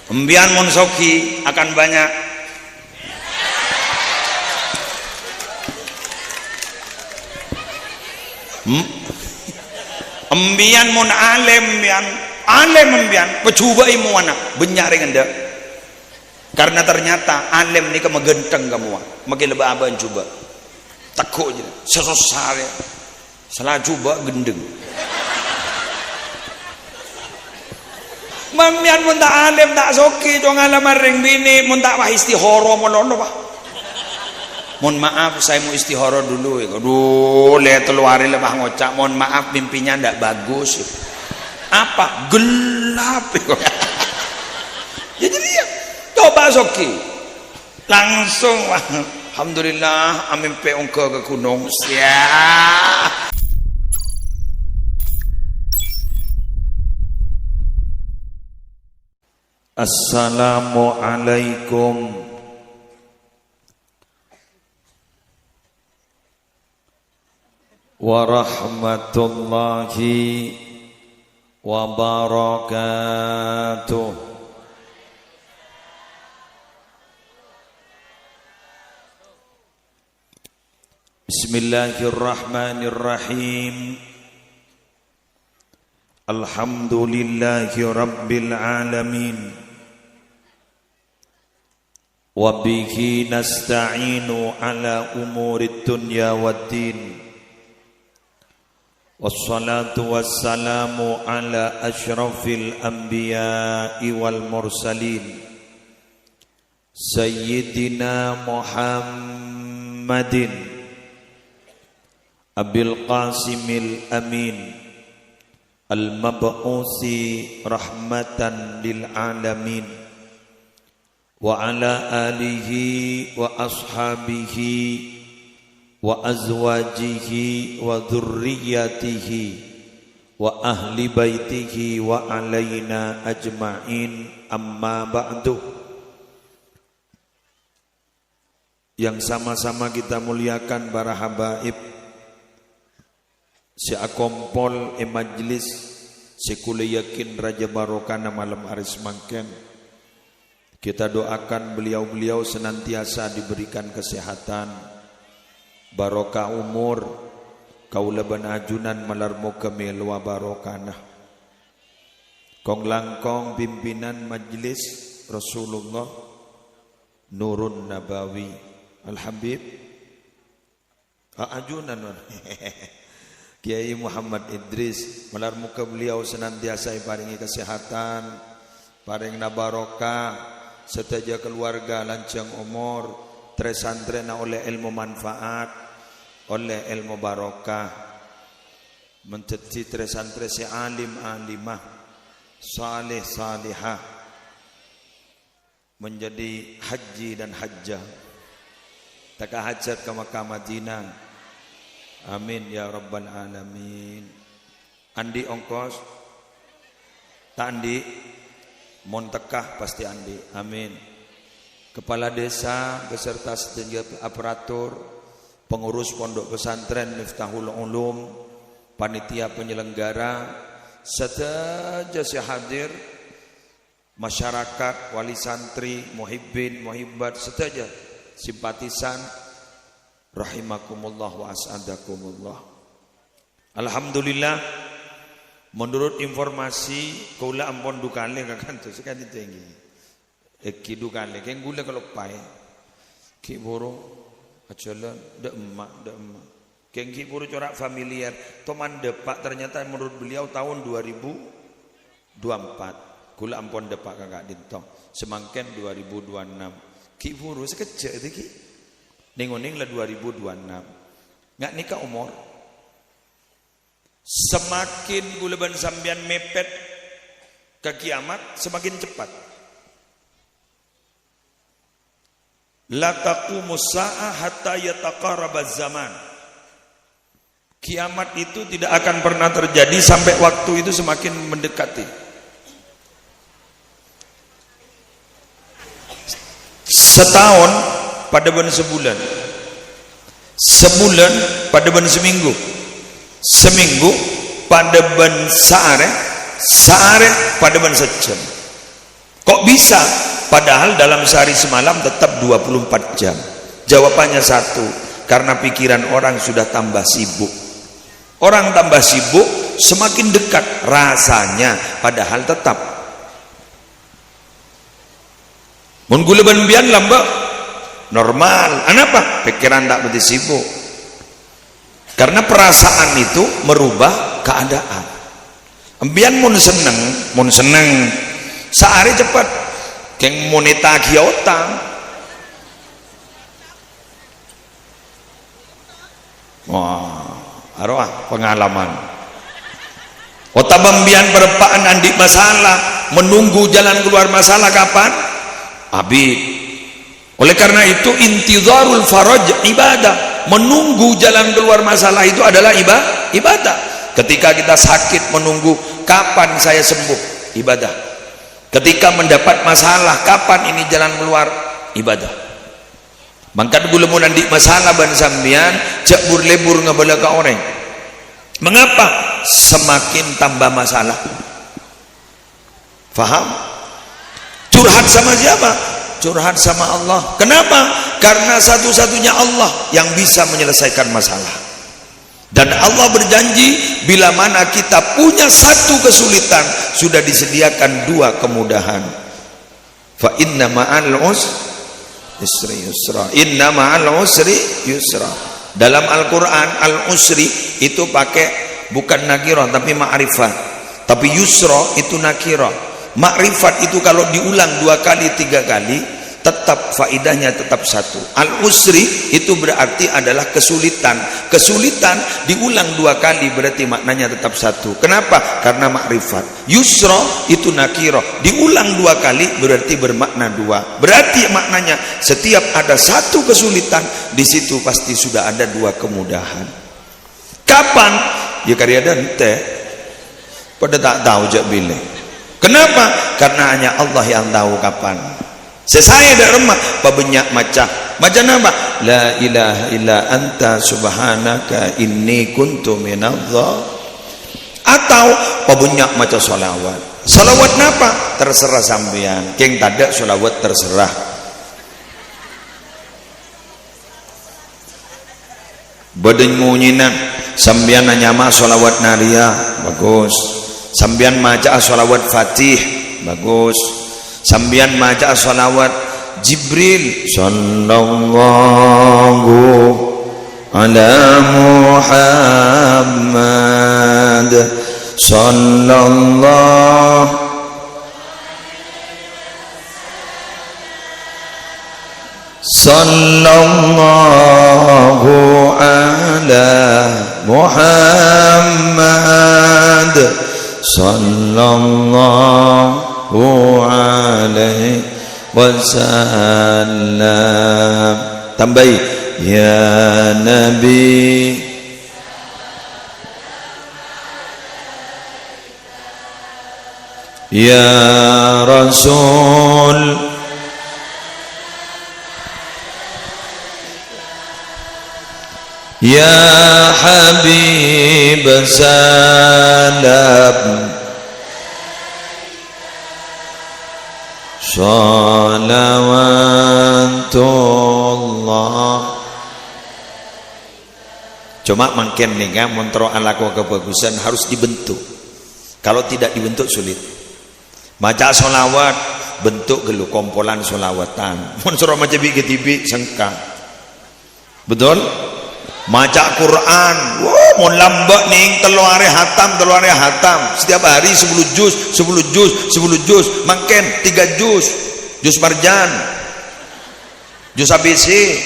Embian mun soki akan banyak embian mun alim bian alim embian pecuba imu anak benyaring anda karena ternyata alim ni kamu genteng kamu makin lebih aban coba takut je sesosar ya salah coba gendeng mamian mun tak alim tak soki jong alam ring bini mun tak wah istihara mono pak. Mohon maaf saya mau istihara dulu ya. Aduh, lihat telu hari lebah ngocak. Mohon maaf mimpinya ndak bagus. Apa? Gelap. Ya jadi ya. Coba soki. Langsung alhamdulillah amin peong ke gunung. Siap. Assalamualaikum warahmatullahi wabarakatuh. Bismillahirrahmanirrahim. Alhamdulillahi rabbil alamin. Wa bihi nasta'inu ala umurid dunya waddin. Wassalatu wassalamu ala asyrafil anbiya'i wal mursalin Sayyidina Muhammadin Abil Qasimil Amin Al-Mab'usi rahmatan lil alamin wa ala alihi wa ashabihi wa azwajihi wa dhurriyyatihi wa ahli baitihi wa alaina ajma'in amma ba'du. Yang sama-sama kita muliakan para habaib si akompol majlis si kula yakin raja barokah malam hari semangken. Kita doakan beliau-beliau senantiasa diberikan kesehatan, barokah umur, kaula banajunan malarmu kemil wa barokana. Kong langkong pimpinan majlis Rasulullah Nurun Nabawi Al-Habib ajunan Kiai Muhammad Idris malarmu ke beliau senantiasa paringi kesehatan, paring barokah, setaja keluarga lancang umur, tresantrena oleh ilmu manfaat, oleh ilmu barokah, menjadi tresantre si alim alimah, salih salihah, menjadi haji dan hajjah, taka hajat ke Makkah Madinah. Amin ya rabbal alamin. Andi ongkos, tak andi, montekah pasti andi. Amin. Kepala desa beserta segenap aparatur, pengurus pondok pesantren Miftahul Ulum, panitia penyelenggara, serta jasa hadir, masyarakat, wali santri, muhibbin, muhibbat, serta simpatisan, rahimakumullah wa as'adakumullah. Alhamdulillah, menurut informasi kaula ampun dukane kakan tu sekali tinggi. Eki dukane keng gula kalau pai. Ki boro ajalan de emak. Keng ki boro corak familiar. Toman depak ternyata menurut beliau tahun 2024. Kula ampun depak kakak dintong. Semangken 2026. Ki boro sekejap itu ki. Ning-ning lah 2026. Nggak nikah umur. Semakin guleban sambian mepet ke kiamat semakin cepat. La taqumu sa'ah hatta yataqarrabaz zaman. Kiamat itu tidak akan pernah terjadi sampai waktu itu semakin mendekati. Setahun pada bulan sebulan, sebulan pada bulan seminggu, seminggu pada bulan saare, saare pada bulan sejam. Kok bisa? Padahal dalam sehari semalam tetap 24 jam. Jawabannya satu, karena pikiran orang sudah tambah sibuk. Orang tambah sibuk, semakin dekat rasanya, padahal tetap. Mun gula benbian lambak normal. Kenapa? Pikiran tak berarti sibuk. Karena perasaan itu merubah keadaan. Embian mun seneng sehari cepat. Keng moneta giotang. Wah, arwah pengalaman. Otak bambian perempaan andi masalah, menunggu jalan keluar masalah kapan? Abid. Oleh karena itu intizarul faraj ibadah. Menunggu jalan keluar masalah itu adalah ibadah. Ketika kita sakit menunggu kapan saya sembuh, ibadah. Ketika mendapat masalah kapan ini jalan keluar, ibadah. Mangkat gula mun andi masalah ban sambian cak lebur ngabala ka orang. Mengapa? Semakin tambah masalah. Faham? Curhat sama siapa? Curhat sama Allah. Kenapa? Karena satu-satunya Allah yang bisa menyelesaikan masalah. Dan Allah berjanji bila mana kita punya satu kesulitan, sudah disediakan dua kemudahan. Fa inna ma'al usri yusra. Inna ma'al usri yusra. Dalam Al-Quran al-usri itu pakai bukan nakirah tapi ma'rifat. Tapi yusra itu nakirah. Makrifat itu kalau diulang 2 kali 3 kali tetap faidahnya tetap satu. Al-usri itu berarti adalah kesulitan. Kesulitan diulang 2 kali berarti maknanya tetap satu. Kenapa? Karena makrifat. Yusra itu nakirah, diulang 2 kali berarti bermakna 2. Berarti maknanya setiap ada satu kesulitan di situ pasti sudah ada 2 kemudahan. Kapan? Ya karya dan teh pada tak tahu jak bileh. Kenapa? Karena hanya Allah yang tahu kapan. Saya dah remah pabenyak macam apa? La ilaha illa anta subhanaka inni kuntu minadh-dhalimin. Atau pabenyak macam solawat. Solawat napa? Terserah sampean. Keng tadak solawat terserah. Badan munyinan sampean nanyama solawat naria bagus. Sambian maca sholawat Fatih bagus. Sambian maca sholawat Jibril sallallahu ala Muhammad sallallahu ala Muhammad sallallahu alaihi wasallam. Tambahi ya Nabi ya Rasul ya Habib salam Salawatullah. Cuma makin nih kan montro alaku kebagusan harus dibentuk. Kalau tidak dibentuk sulit. Maca solawat bentuk gelu kompolan solawatan. Montro macam tibi sengkang. Betul? Maca Quran, wow, mau lambak nih telu hari hatam. Setiap hari 10 juz, makin 3 juz marjan, juz ABC,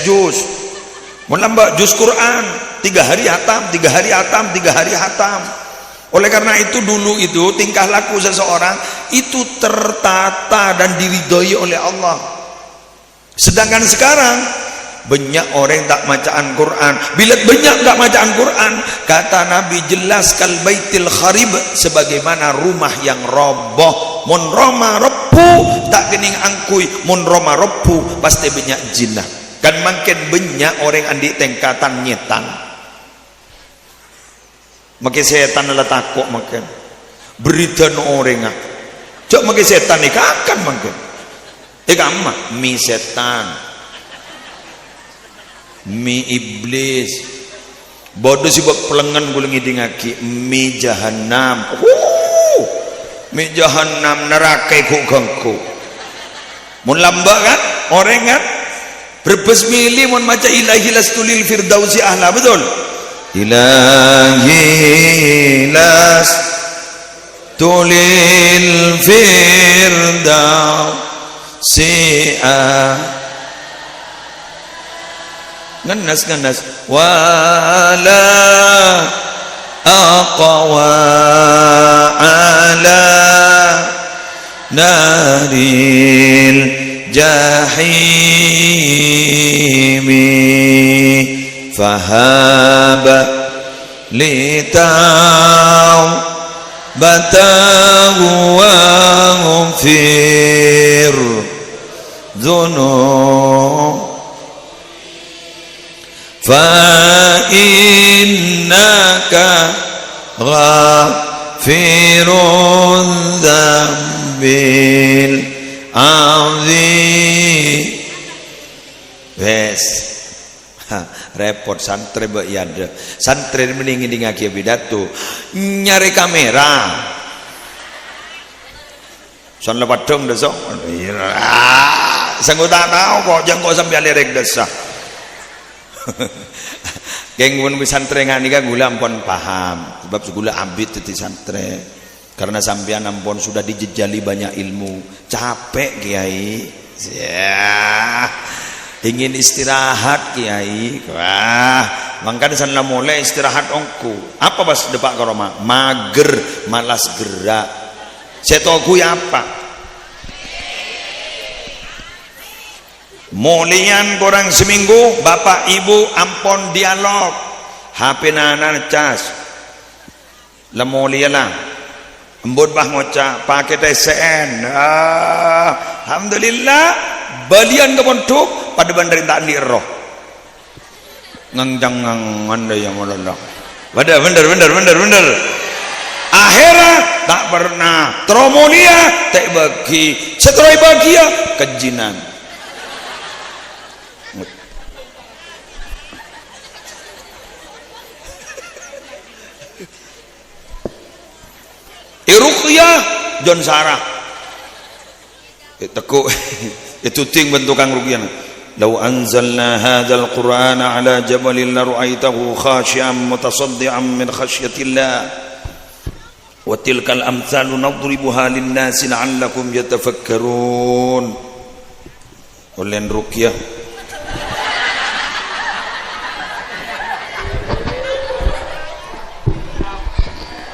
juz. Mau lambak juz Quran, 3 hari hatam. Oleh karena itu dulu itu tingkah laku seseorang itu tertata dan diridhoi oleh Allah. Sedangkan sekarang banyak orang tak bacaan Quran. Bila banyak tak bacaan Quran, kata Nabi jelas kal baitil kharib, sebagaimana rumah yang roboh. Mun roma repu tak kening angkui, mun roma repu pasti banyak jinnah. Kan makin banyak orang andi tingkatan nyetan. Makin setan adalah takut makin berita orang Cok mangke setan ikakan mangke. Mah mi setan. Mi iblis. Bodoh sih buat pelengan gue ngidingaki mi jahannam. Mi jahannam neraka ku gangku. Mun lamba kan, orang kan berbes milih mun maca ilahi lastulil firdausi ahla, betul? Ilahi lastulil firdausi ngenas wala aqwa ala naril jahimi fahaba litau batahu wa ghafir dhunub fa innaka ghafirun dzambil azim. Wes repot santri mbak yanda. Santri mending ngaki pidato nyari kamera. Son lepat dong desok. Sanggup tak tahu kok jangan kok sampai lerek desah. Geng pun santri ngani kan gula ampun paham sebab segula ambit teti santri karena sampean ampun sudah dijejali banyak ilmu capek kiai ya ingin istirahat kiai wah makanya sana mulai istirahat ongku apa pas depak koroma mager malas gerak saya tahu ya apa mulian kurang seminggu bapak ibu ampun dialog HP nana cas lemulia lah embut bah ngoca pakai TCN alhamdulillah balian ke pondok pada bandarin tak roh ngangjang anda yang melolong bener akhirnya tak pernah tromonia tak bagi setelah bahagia kejinan Ruqyah John Sarah tekuk itu ting bentukan ruqyah law anzalna hadzal qur'ana ala jabalin la ra'aitahu khashi'an mutasaddian min khasyatillah wa tilkal amthalu nadribuha lin-nasi la'allakum yatafakkarun ulen ruqyah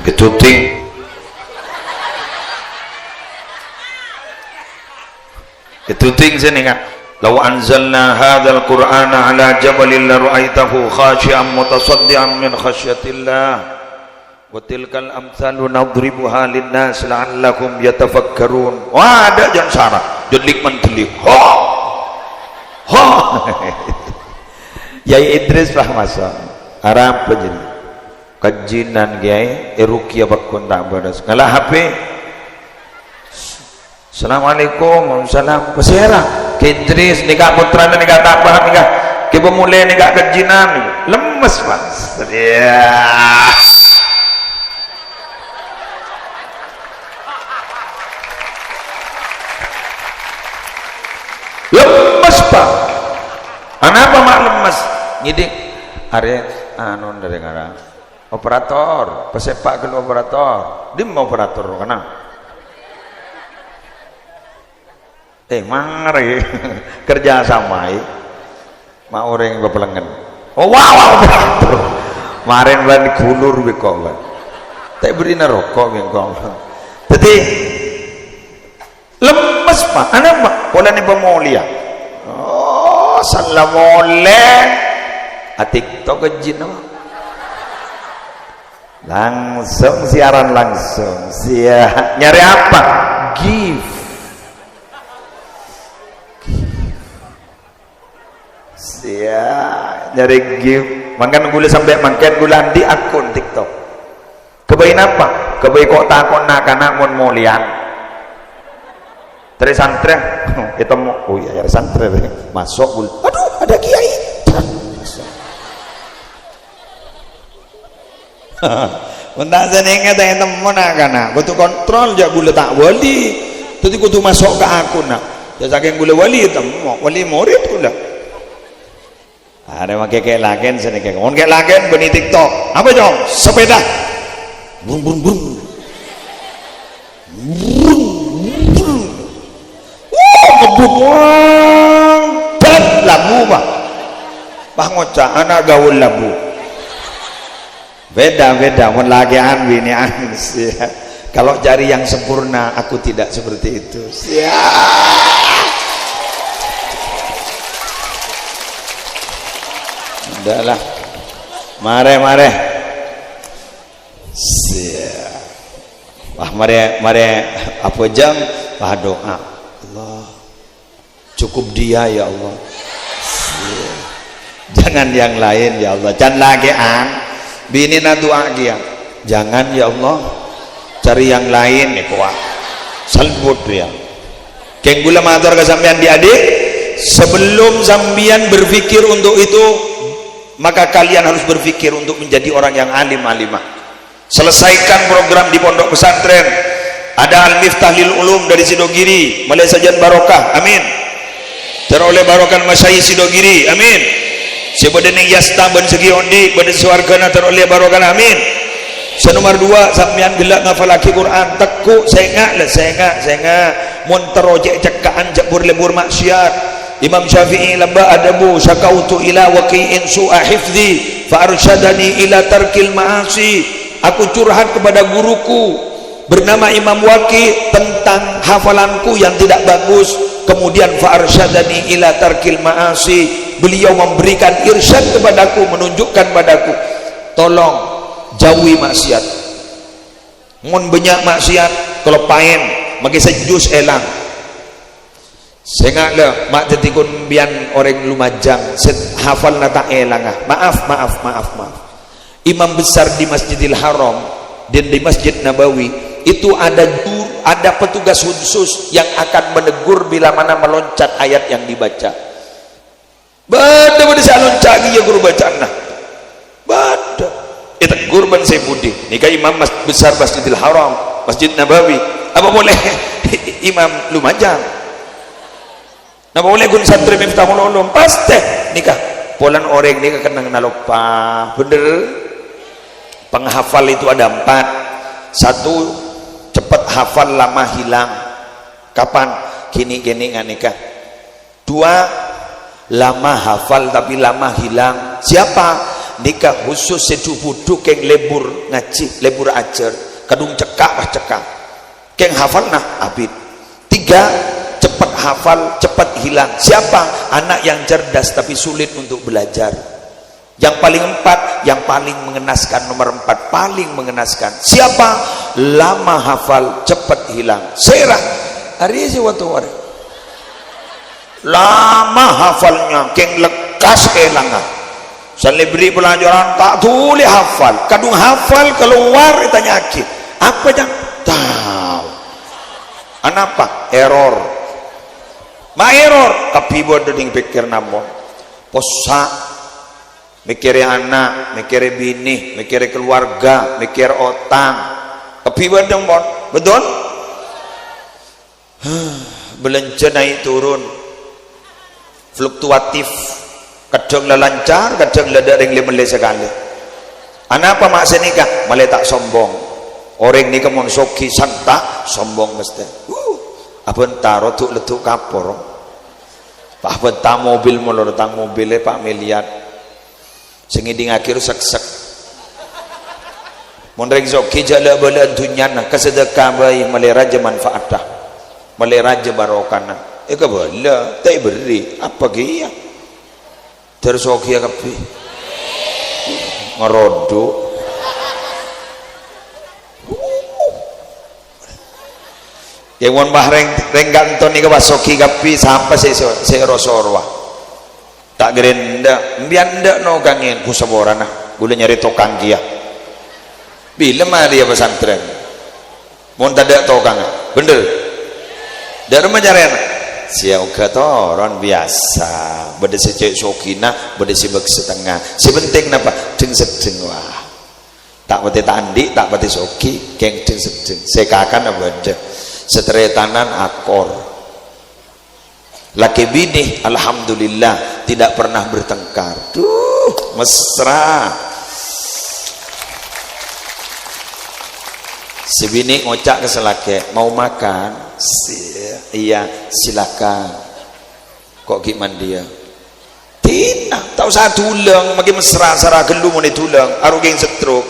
itu ting itu ting sini kan law anzalna hadzal qur'ana ala jabalin la ra'aitahu khashi'an mutasaddian min khasyatillah wa tilkal amthalu nadribuha lin-nas la'allakum yatafakkarun wah ada jan sarah jelik mentelik Yai Idris Rahmasa Arab penjeni kajinan kiai ruqyah bakun tak beres ngalah HP Assalamualaikum warahmatullahi wabarakatuh. Idris nikah putra nikah tabah nikah ke pemulai nikah kejinan lemes Mas ya lemes Pak kenapa mak lemes ngidik hari anu dari ngara operator pesepak ke operator dim operator kenapa mari kerja sama mau orang bepelengan oh wow kemarin ban gulur kok tak beri rokok kok jadi lemes Pak anak Pak pola ni pemulia oh salam oleh TikTok kejin langsung siaran langsung nyari apa gift ya nyari gift makan gula sampai makan gula di akun TikTok kebain apa kebain kok takut nak anak mon molian Dari santren ketemu, oh iya ya santren masuk, aduh ada kiai. Entah senengnya tanya temen nak kudu kontrol ya gula tak wali, jadi kudu masuk ke aku nak. Ya saking gula wali temu, wali murid gula. Ada makai kayak lagen sini kayak, on kayak lagen beni TikTok, apa dong? Sepeda, brum brum brum, brum brum, ngebuang dan labu bah ngocah anak gaul labu. Beda mau lagi bini ya. Kalau cari yang sempurna aku tidak seperti itu. Udahlah, mare wah mare apa jam wah doa Allah cukup dia ya Allah, jangan yang lain ya Allah, jangan lagi bini na doa dia, jangan ya Allah cari yang lain nih kuah salbut dia. Keng gula matur ke sampean adik, sebelum sampean berpikir untuk itu, maka kalian harus berpikir untuk menjadi orang yang alim-alimah. Selesaikan program di pondok pesantren. Ada Al-Miftah lil Ulum dari Sidogiri, Malaysia Jan Barokah, amin. Teroleh Barokah Masyayikh Sidogiri, amin. Sebadening yasta ben segi ondi badan suargana teroleh Barokah, amin. Senomor 2 sampean gelak ngafalaki Quran tekuk sengak mun terojek cekaan jabur lebur maksiat. Imam Syafi'i lamba adabu syakautu ila waqi'in su'a hifzi fa arsyadani ila tarkil ma'asi. Aku curhat kepada guruku bernama Imam Waqi tentang hafalanku yang tidak bagus, kemudian fa arsyadani ila tarkil ma'asi. Beliau memberikan irsyad kepadaku, menunjukkan padaku tolong jauhi maksiat. Mun banyak maksiat kalau paen maki sejus elang. Sengak le mak tetikun bian orang lumajang hafal nata elang maaf. Imam besar di Masjidil Haram dan di Masjid Nabawi itu ada petugas khusus yang akan menegur bila mana meloncat ayat yang dibaca. Bada saya loncat ya guru bacaan nah. Bada tegur ban saya budi nikah imam besar Masjidil Haram, Masjid Nabawi, apa boleh imam lumajang, apa boleh gun santri Miftahul Ulum pasti nikah polan orang nikah kenang nalopa bener. Penghafal itu ada 4. 1 cepat hafal lama hilang, kapan gini nggak nikah. 2 lama hafal tapi lama hilang, siapa nikah khusus sedu-budu keng lebur ngaji lebur ajar kadung cekak keng hafal nah abid. 3 cepat hafal cepat hilang, siapa anak yang cerdas tapi sulit untuk belajar. Yang paling 4 yang paling mengenaskan, nomor 4 paling mengenaskan, siapa lama hafal cepat hilang. Serah hari ini waktu hari lama hafalnya keng lekas kehilangan. Saya beri pelajaran tak tulis hafal, kadung hafal keluar ditanya nyakit apa yang tahu anapa error tapi bodoh ding pikir nambon posa mikir anak, mikir bini, mikir keluarga, mikir otang tapi bodoh bon betul belanja naik turun fluktuatif, kadang lancar, kadang ladering lemele sekali. Anak apa maksud nikah? Malah tak sombong. Orang nikah mon soki santa sombong mesti. Apa entah rotuk letuk kapor. Pak betah mobil mulu datang mobilnya Pak Miliar. Sengiding akhir sek. Mon reng soki jala bala dunyana kesedekah bayi malah raja manfaatah. Malah raja barokana. Kebala tak beri apa dia tersokia kapi ngerodok yang wan bahreng rengganton ni kebasoki kapi sampai saya rosorwa tak gerenda bianda no kangen kusaborana gula nyari tokang kia bila mah dia pesantren mon tak ada tokang bener dari majarena siang katoron biasa beda si cewek sokina beda si bek setengah si penting napa deng sedeng wah tak pati tandi tak pati soki keng deng sedeng sekakan apa beda seteretanan akor laki bini alhamdulillah tidak pernah bertengkar tuh mesra si bini ngocak ke selake mau makan iya silakan kok gimana dia tidak tahu saya tulang makin mesra sarah gelu mau ditulang aru geng setruk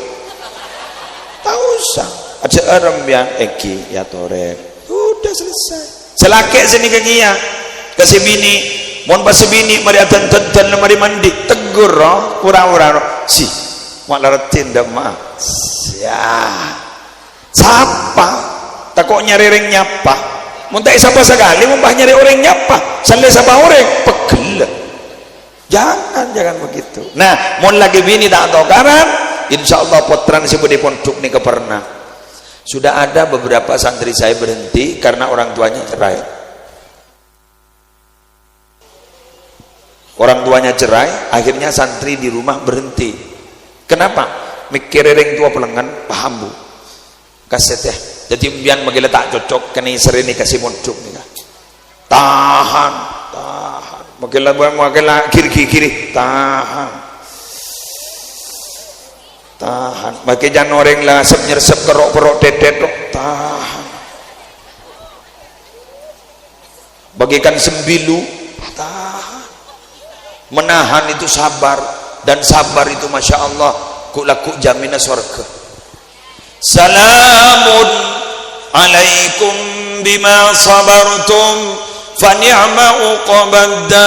tahu usah ada orang yang eki ya torek udah selesai selake sini ke dia ke si bini mohon pas si bini mari adan mari mandi tegur roh pura-pura si maklaratin dah maaf ya siapa tak kok nyari orang nyapa muntah siapa sekali mumpah nyari orang nyapa sampai siapa orang pegel jangan begitu nah mau lagi bini tak tahu karan insyaallah potran si budi pondok nih kepernah sudah ada beberapa santri saya berhenti karena orang tuanya cerai akhirnya santri di rumah berhenti kenapa mikir orang tua pelengan paham bu kaset ya jadi mbian magila tak cocok kena sering kasih mondok nih tahan magila kiri tahan bagi jangan orang lah nyersep kerok dedet tahan bagikan sembilu tahan menahan itu sabar dan sabar itu masya Allah laku jaminan surga salamun alaikum bima sabartum fa ni'ma uqbaddar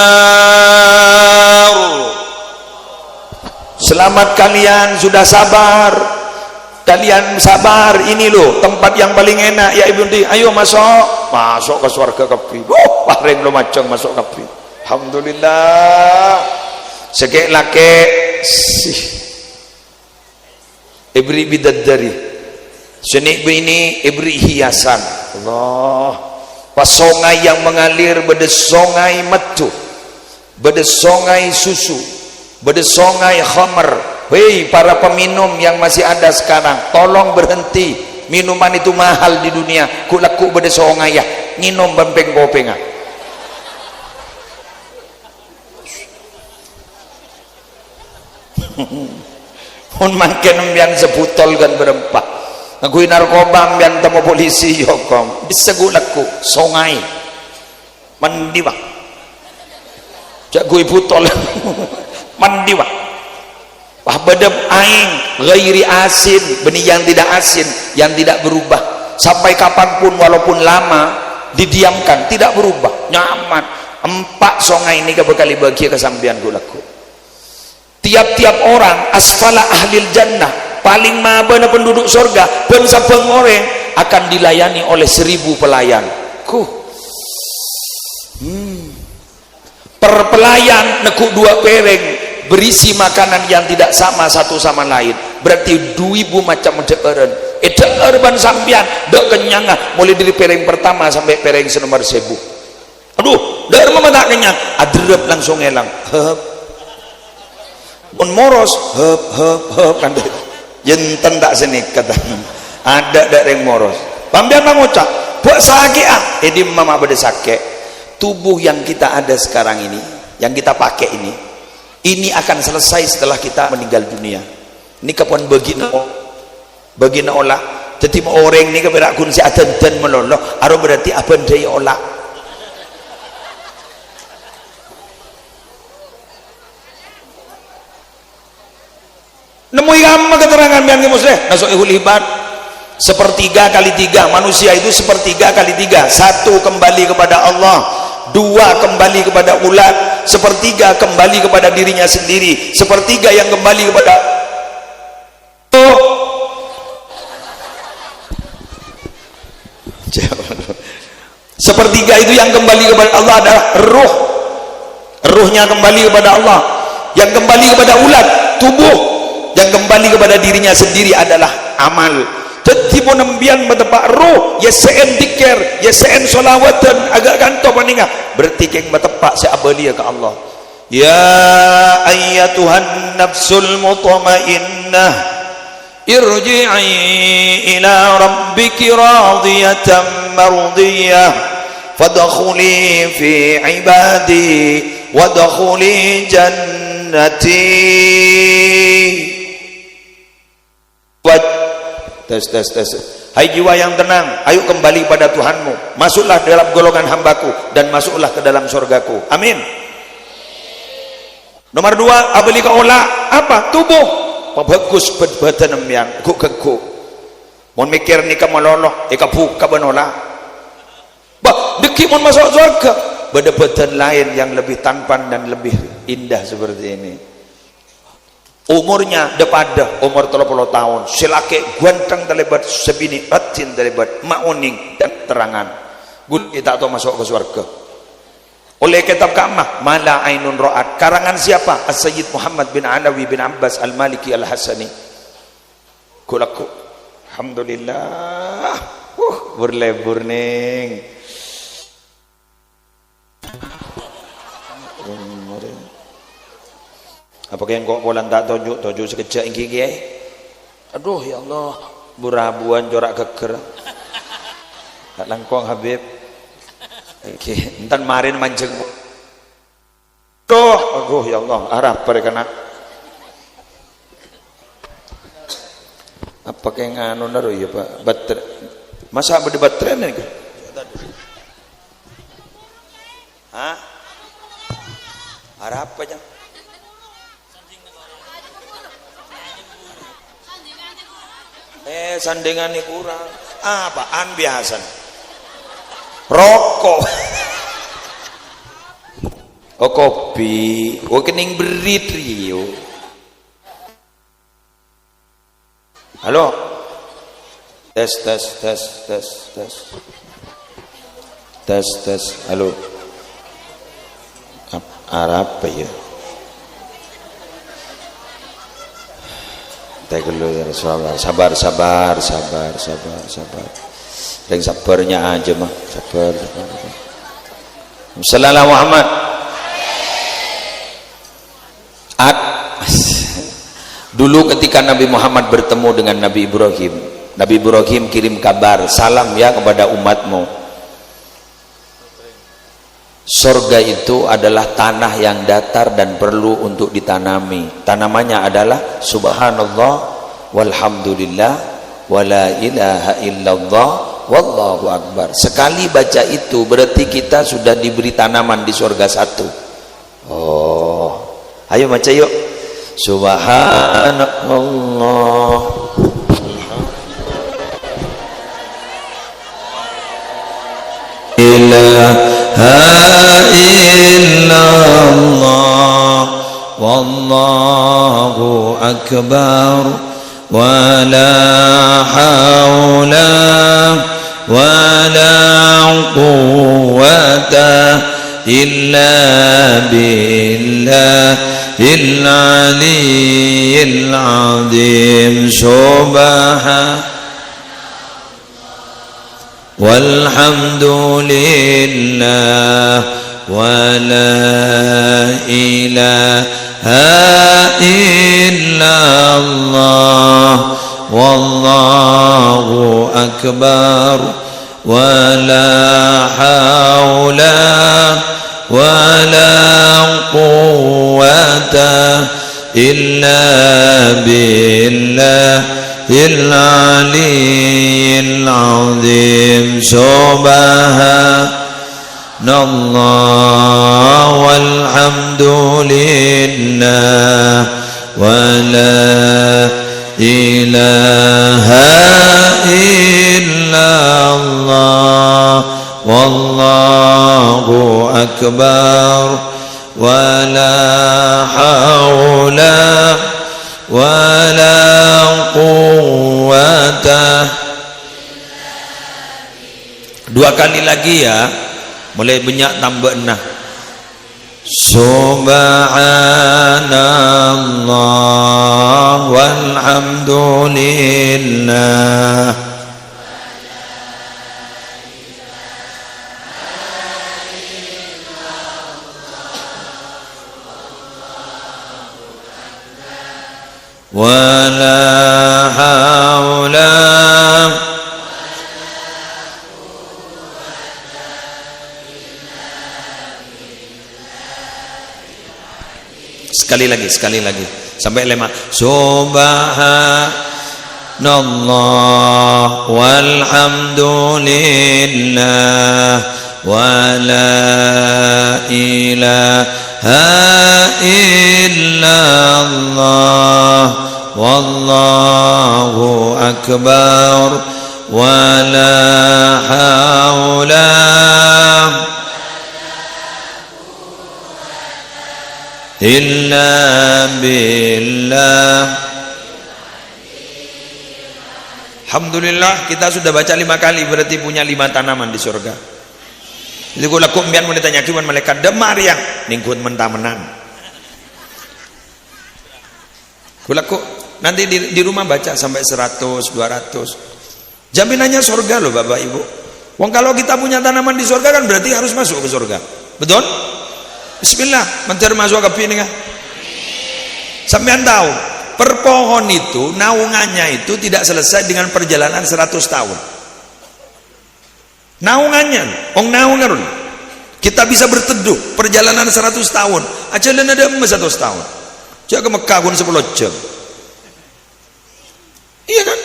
selamat kalian sudah sabar ini loh tempat yang paling enak ya ibu di ayo masuk ke surga kapi paling lo macam masuk kapi alhamdulillah sekek lake ibri bidadari senik ini ibri hiasan Allah pas songai yang mengalir beda songai metu beda songai susu beda songai khamar hei para peminum yang masih ada sekarang tolong berhenti minuman itu mahal di dunia ku laku beda songai ya nginum bempeng kopenga mun makin yang sebutol kan berempat ngagui narkoba yang temu polisi yokom bisa gulaku songai mandi bang jak gui putol mandi bang wah bedem aing ghairi asin benih yang tidak asin yang tidak berubah sampai kapanpun walaupun lama didiamkan tidak berubah nyaman empat songai ini kebekali bagi kesambian gulaku tiap-tiap orang asfala ahlil jannah paling mabana penduduk surga bangsa pengoreng akan dilayani oleh 1000 pelayan per pelayan nekuk 2 piring berisi makanan yang tidak sama satu sama lain berarti 2000 macam deeren ban sambian dok kenyang mulai dari piring pertama sampai piring senomor 1000 aduh dari mama tak kenyang adrep langsung elang pun moros kan jenten tak sini kata ada dari moros pambian mengucap buat sakit di mama beda sakit tubuh yang kita ada sekarang ini yang kita pakai ini akan selesai setelah kita meninggal dunia ini kapan begina olah jadi orang ini keberak kunci adan dan meloloh aru berarti aban daya olah nemu gamma keterangan yang muslim nasuhul ibad 1/3 kali 3 manusia itu 1/3 kali 3 1 kembali kepada Allah 2 kembali kepada ulat 1/3 kembali kepada dirinya sendiri 1/3 yang kembali kepada 1/3 itu yang kembali kepada Allah adalah ruhnya kembali kepada Allah yang kembali kepada ulat tubuh yang kembali kepada dirinya sendiri adalah amal tetimu nembian betepak ruh ya se'en dikir ya se'en solawatan agak ganto paninga berarti keng betepak si abalia ke Allah. Ya ayyatuhan nafsul mutmainnah irji'i ila rabbiki radiyatan mardiyah fadkhuli fi ibadi wadkhuli jannati. Tes. Hai jiwa yang tenang, ayo kembali pada Tuhanmu, masuklah dalam golongan hambaku dan masuklah ke dalam surgaku. Amin. Nomor 2, abli kaula apa? Tubuh. Bagus badan yang guk-guk. Mon mikir nikah meloloh, eka buka benola. Bah, deki mon masuk surga. Beda badan lain yang lebih tampan dan lebih indah seperti ini. Umurnya depada umur 30 tahun silake guanteng terlibat sebini ratin terlibat mauning dan terangan gun kita tahu masuk ke surga oleh kitab kamah mala ainun ra'at karangan siapa As-Sayyid Muhammad bin Alawi bin Abbas Al-Maliki Al-Hasani kulaku alhamdulillah berlebur ning apa yang kok bolan tak tojo sekejap ingki kiai. Aduh ya Allah, burabuan corak geger. Tak langkong Habib. Oke, entan marin manjeng. Aduh ya Allah, arah perkena. Apa yang anu naruh ya Pak? Baterai. Masa berdebat tren ni? Hah? Arah apa jang? Sandingan ini kurang apaan biasa rokok oh kopi oh kening berit Rio halo tes halo apa ya sabar yang sabarnya aja mah sabar. Sallallahu Muhammad dulu ketika Nabi Muhammad bertemu dengan Nabi Ibrahim kirim kabar salam ya kepada umatmu. Surga itu adalah tanah yang datar dan perlu untuk ditanami. Tanamannya adalah subhanallah walhamdulillah wala ilaha illallah wallahu akbar. Sekali baca itu berarti kita sudah diberi tanaman di surga satu. Oh, ayo baca yuk. Subhanallah illallah wallahu akbar wa la hawla wa la quwwata illa billahil aliyyil azim. Subhanallah walhamdulillah wa la ilaha illallah wallahu akbar wa la hawla wa la quwwata illa billah العلي العظيم. Subhanallah walhamdulillah wala ilaha illallah wallahu akbar wala hawla wala quwwata. Dua kali lagi ya, mulai banyak tambah nah Subhanallah walhamdulillah. Wala haula. Sekali lagi sampai lema. Subhanallah walhamdulillah wala ilaha illallah wallahu akbar wala haula illa billah. Alhamdulillah kita sudah baca 5 kali, berarti punya 5 tanaman di surga. Itu kalau aku mbian mau ditanya cuman malaikat demar yang ningkun mentamenan. Kulaku nanti di rumah baca sampai 100, 200. Jaminannya surga loh Bapak Ibu. Wong kalau kita punya tanaman di surga kan berarti harus masuk ke surga. Betul? Bismillah, mencari masuk ke piningan. Sampean tahu, per pohon itu naungannya itu tidak selesai dengan perjalanan 100 tahun. Naungannya, naungan. Kita bisa berteduh perjalanan 100 tahun. Aja ada 100 tahun. Jangan ke Mekah pun 10 jam. Iya kan?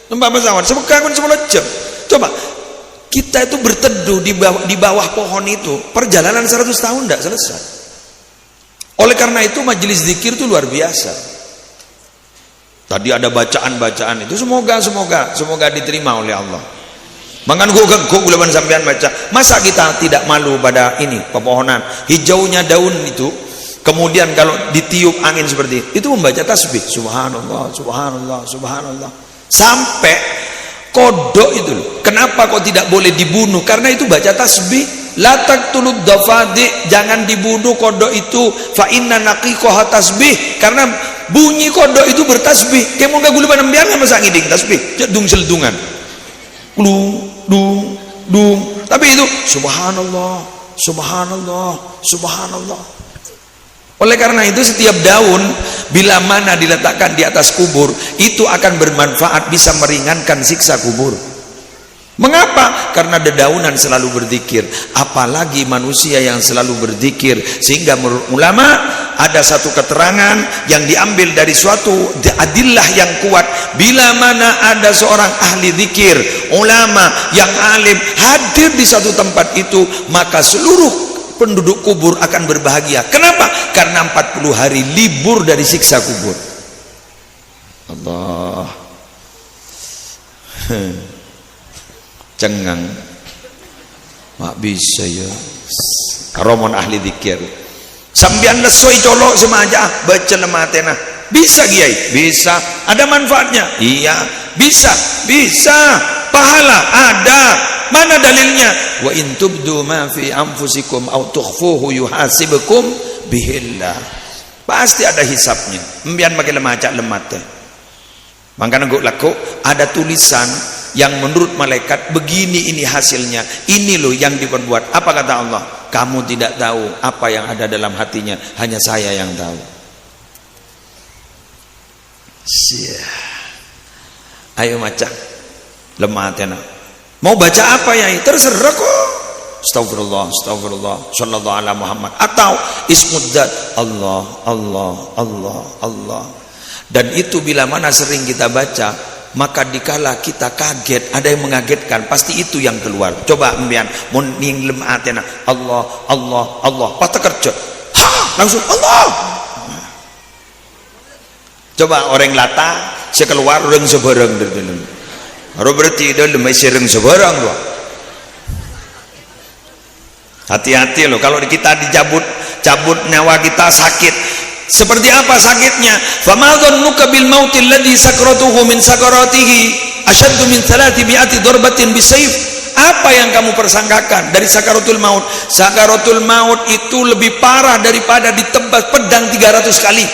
Numpak pesawat, Mekah pun 10 jam. Coba, kita itu berteduh di bawah pohon itu, perjalanan 100 tahun tidak selesai. Oleh karena itu majelis zikir itu luar biasa. Tadi ada bacaan-bacaan itu, semoga diterima oleh Allah. Mangan gue bulan sampean baca. Masa kita tidak malu pada ini pepohonan, hijaunya daun itu, kemudian kalau ditiup angin seperti itu membaca tasbih, subhanallah, subhanallah, subhanallah, sampai kodok itu loh. Kenapa kok tidak boleh dibunuh? Karena itu baca tasbih. La taqtulud dafadi, jangan dibunuh kodok itu. Fa inna naqiqaha tasbih, karena bunyi kodok itu bertasbih. Kayak mau gak gula panambian sama sangiding tasbih, jedung seldungan, dung. Tapi itu subhanallah, subhanallah, subhanallah. Oleh karena itu setiap daun bila mana diletakkan di atas kubur itu akan bermanfaat, bisa meringankan siksa kubur. Mengapa? Karena dedaunan selalu berzikir, apalagi manusia yang selalu berzikir. Sehingga menurut ulama ada satu keterangan yang diambil dari suatu adillah yang kuat, bila mana ada seorang ahli zikir, ulama yang alim hadir di satu tempat itu, maka seluruh penduduk kubur akan berbahagia. Kenapa? Karena 40 hari libur dari siksa kubur. Allah cengang mak bisa ya karomon ahli zikir sambian lesoi colok semaja baca lematena. Bisa Kiai? Bisa. Ada manfaatnya? Iya. Bisa pahala ada. Mana dalilnya? Wa in tubdu ma fi anfusikum aw tukhfuhu yuhasibukum bihillah. Pasti ada hisapnya. Mbian pakai lemat teh. Makanya gua laku ada tulisan yang menurut malaikat begini, ini hasilnya, ini loh yang diperbuat. Apa kata Allah? Kamu tidak tahu apa yang ada dalam hatinya, hanya saya yang tahu. Ayo baca lematena. Mau baca apa ya? Terserah kok. Astagfirullah, astagfirullah, sallallahu ala Muhammad, atau ismudzat Allah, Allah, Allah, Allah. Dan itu bila mana sering kita baca, maka dikala kita kaget, ada yang mengagetkan, pasti itu yang keluar. Coba mbian mun ning lematena Allah, Allah, Allah, pas kerja langsung Allah. Coba orang lata sekeluar orang sebarang dari harus berarti dia lemai sereng sebarang loh. Hati-hati loh kalau kita cabut nyawa kita sakit. Seperti apa sakitnya? Fama dhannuka bil mautil ladzi sakratuhu min sakaratihi ashaddu min 300 darbatin bisayf. Apa yang kamu persangkakan dari sakaratul maut? Sakaratul maut itu lebih parah daripada ditebas pedang 300 kali.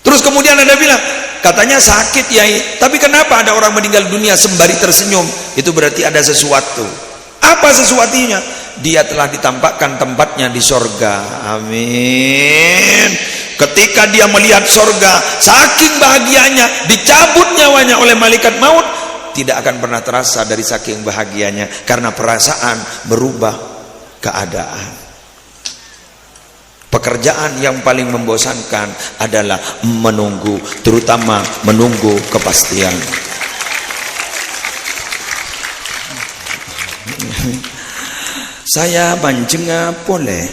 Terus kemudian ada bilang, katanya sakit Yai, tapi kenapa ada orang meninggal dunia sembari tersenyum? Itu berarti ada sesuatu. Apa sesuatunya? Dia telah ditampakkan tempatnya di sorga. Amin. Ketika dia melihat sorga, saking bahagianya, dicabut nyawanya oleh malaikat maut, tidak akan pernah terasa dari saking bahagianya, karena perasaan berubah keadaan. Pekerjaan yang paling membosankan adalah menunggu, terutama menunggu kepastian. Saya banjenga boleh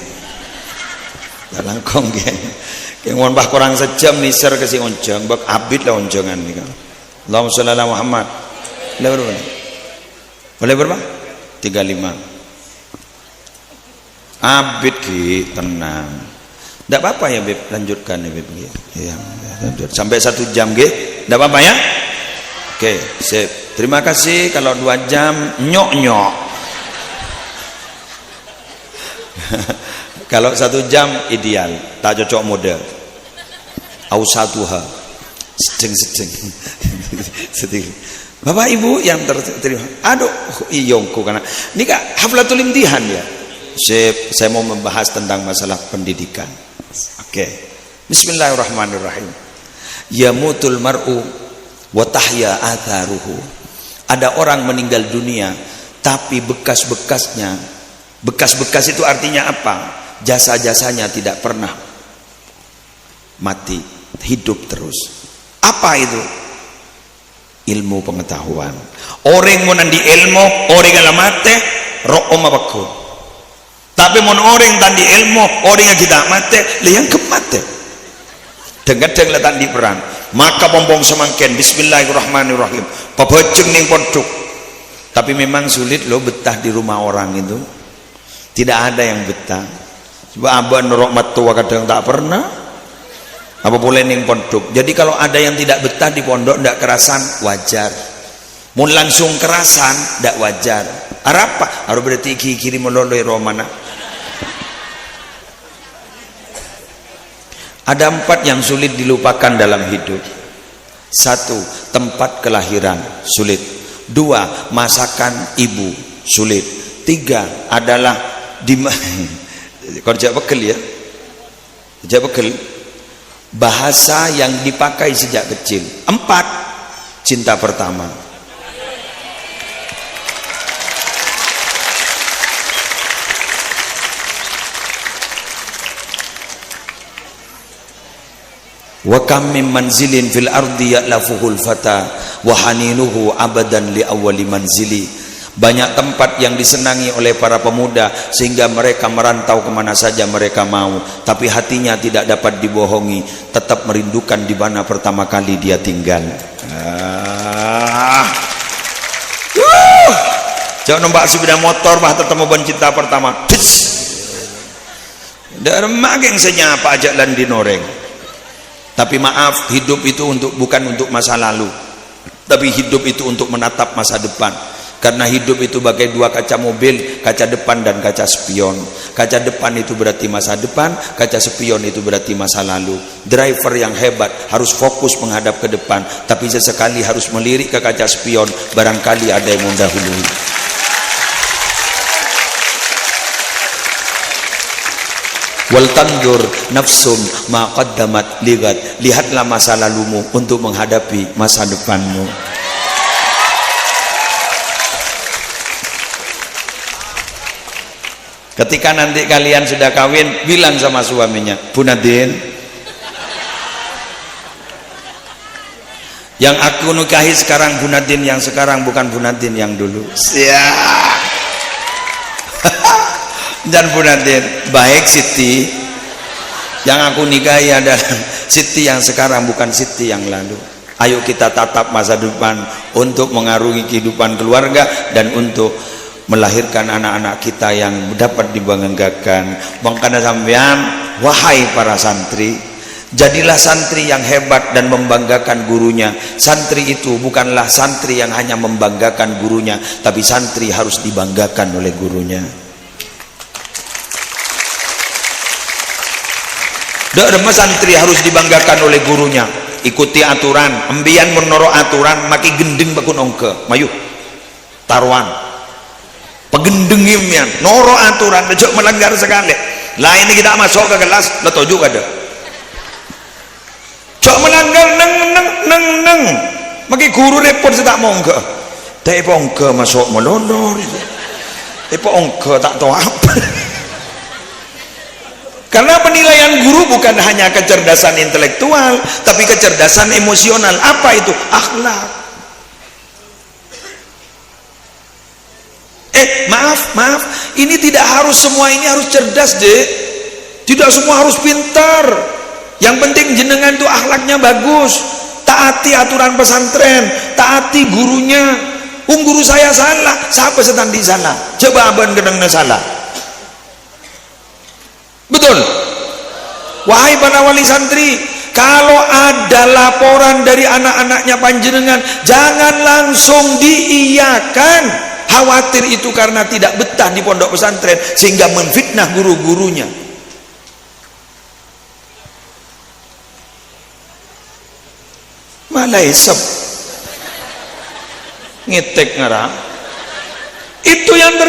dalam kongen kengon bah kurang sejam niser ke si onjeng bak abid lah onjengan nih kan. Allahumma sholli ala Muhammad. Boleh berapa? Boleh berapa? 35. Abid ki tenang. Tidak apa-apa ya Beb, lanjutkan ya Beb. Ya, lanjut sampai 1 jam ge. Tidak apa-apa ya? Oke, sip. Terima kasih. Kalau 2 jam nyok-nyok. Kalau 1 jam ideal, tak cocok mode. Ausatuha. Sedeng-sedeng. Sedeng. Bapak Ibu yang terima. Aduh, iyongku karena ini kak haflatul imtihan ya. Saya mau membahas tentang masalah pendidikan. Oke. Bismillahirrahmanirrahim. Yamutul mar'u wa tahya atharuhu. Ada orang meninggal dunia tapi bekas-bekasnya, bekas-bekas itu artinya apa? Jasa-jasanya tidak pernah mati, hidup terus. Apa itu? Ilmu pengetahuan. Orang mau nandi ilmu, orang alamate, roh oma bakul. Tapi mon orang tandi ilmu, orang yang tidak mate, liang kemate. Dengar-dengar letak di perang. Maka pompong semangken. Bismillahirrahmanirrahim. Pabojeng ning pondok. Tapi memang sulit loh betah di rumah orang itu. Tidak ada yang betah. Coba abang norok matua kadang tak pernah. Apa boleh ning pondok. Jadi kalau ada yang tidak betah di pondok ndak kerasan, wajar. Mun langsung kerasan ndak wajar. Apa? Harus berarti kiri meloloi romana. Ada 4 yang sulit dilupakan dalam hidup. 1, tempat kelahiran, sulit. 2, masakan ibu, sulit. 3, adalah kerja bekel ya. Kerja bekel. Bahasa yang dipakai sejak kecil. 4, cinta pertama. Wa kam min manzilin fil ardi ya'lafuhul fata wa haninuhu abadan li awwali manzili. Banyak tempat yang disenangi oleh para pemuda sehingga mereka merantau kemana saja mereka mau, tapi hatinya tidak dapat dibohongi, tetap merindukan di mana pertama kali dia tinggal. Jangan nombak sepeda motor bah tetap mau cinta pertama. Dari mageng senyapa ajak lan dinoreng. Tapi maaf, hidup itu bukan untuk masa lalu, tapi hidup itu untuk menatap masa depan. Karena hidup itu bagai 2 kaca mobil, kaca depan dan kaca spion. Kaca depan itu berarti masa depan, kaca spion itu berarti masa lalu. Driver yang hebat harus fokus menghadap ke depan, tapi sesekali harus melirik ke kaca spion, barangkali ada yang mendahului. Wal tandur nafsum ma qaddamat ligat. Lihatlah masa lalumu untuk menghadapi masa depanmu. Ketika nanti kalian sudah kawin, bilang sama suaminya, Bu Nadine, yang aku nikahi sekarang Bu Nadine yang sekarang, bukan Bu Nadine yang dulu. Siap. Dan Bu Nadine, baik Siti, yang aku nikahi adalah Siti yang sekarang, bukan Siti yang lalu. Ayo kita tatap masa depan untuk mengarungi kehidupan keluarga dan untuk melahirkan anak-anak kita yang dapat dibanggakan. Bangkana sampean, wahai para santri, Jadilah santri yang hebat dan membanggakan gurunya. Santri itu bukanlah santri yang hanya membanggakan gurunya, tapi santri harus dibanggakan oleh gurunya. Dema santri harus dibanggakan oleh gurunya. Ikuti aturan, embian menoro aturan, maki gendeng bakun ongke, mayu taruhan pegendengim yang noro aturan, becok melanggar sekali. Lah ini kita masuk ke kelas, lo tojuk ada cok melanggar neng maki guru repot saya tak mau enggak tak ongke masuk melonor itu ongke tak tahu apa. Karena penilaian guru bukan hanya kecerdasan intelektual, tapi kecerdasan emosional. Apa itu? Akhlak. Maaf, ini tidak harus semua ini harus cerdas, Dek. Tidak semua harus pintar. Yang penting jenengan itu akhlaknya bagus. Taati aturan pesantren, taati gurunya. Guru saya salah, siapa setandi salah? Coba abang gedengnya salah. Betul. Wahai para wali santri, kalau ada laporan dari anak-anaknya panjenengan, jangan langsung diiyakan. Khawatir itu karena tidak betah di pondok pesantren sehingga menfitnah guru-gurunya. Malah isep ngitek ngarang. Itu yang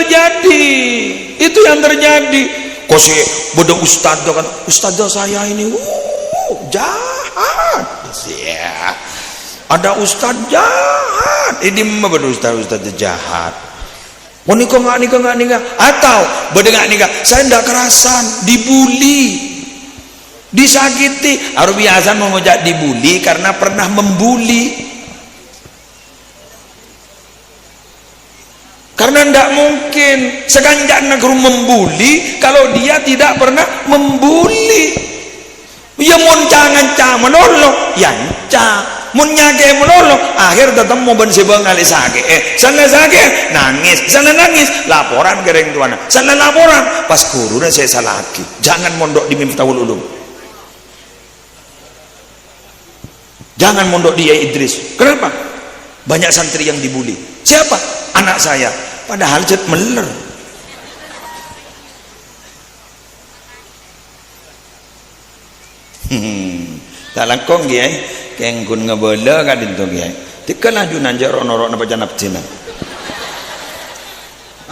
terjadi. Kok si bodoh ustadzah kan, ustadzah saya ini jahat ya. Ada ustadz jahat ini mah bodoh ustadz jahat. Oh nikah nggak atau bodoh nggak nikah saya ndak kerasan dibully disakiti. Harus biasa mengojak dibully karena pernah membuli. Karena tidak mungkin sekanjak negeri membuli kalau dia tidak pernah membuli. Ya mun jangan menolong, ya mun nyake menolong, akhir tetap mau bensebang kali sake. Sana sake nangis, laporan kereng tuana. Sana laporan, pas guru dan saya salah lagi. Jangan mondok di Miftahul Ulum. Jangan mondok di Yai Idris. Kenapa? Banyak santri yang dibully. Siapa? Anak saya. Padahal jet meler. Tak langkong ya, kengkun ngebola kadin tu ya. Tikalah junan jaro norok napa janap cina.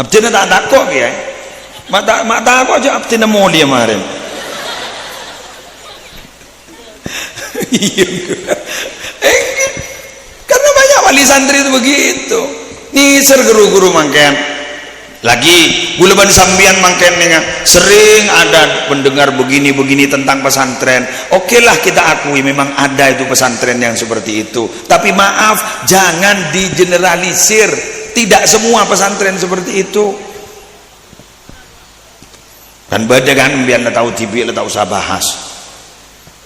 Abcina tak takok ya. Mak takok je abcina moli kemarin. Karena banyak wali santri itu begitu. Nisir guru-guru mangken lagi buleban sambian mangken dengan sering ada pendengar begini-begini tentang pesantren. Oke lah kita akui memang ada itu pesantren yang seperti itu, tapi maaf jangan digeneralisir. Tidak semua pesantren seperti itu kan. Beda kan biar tahu TV tahu usah bahas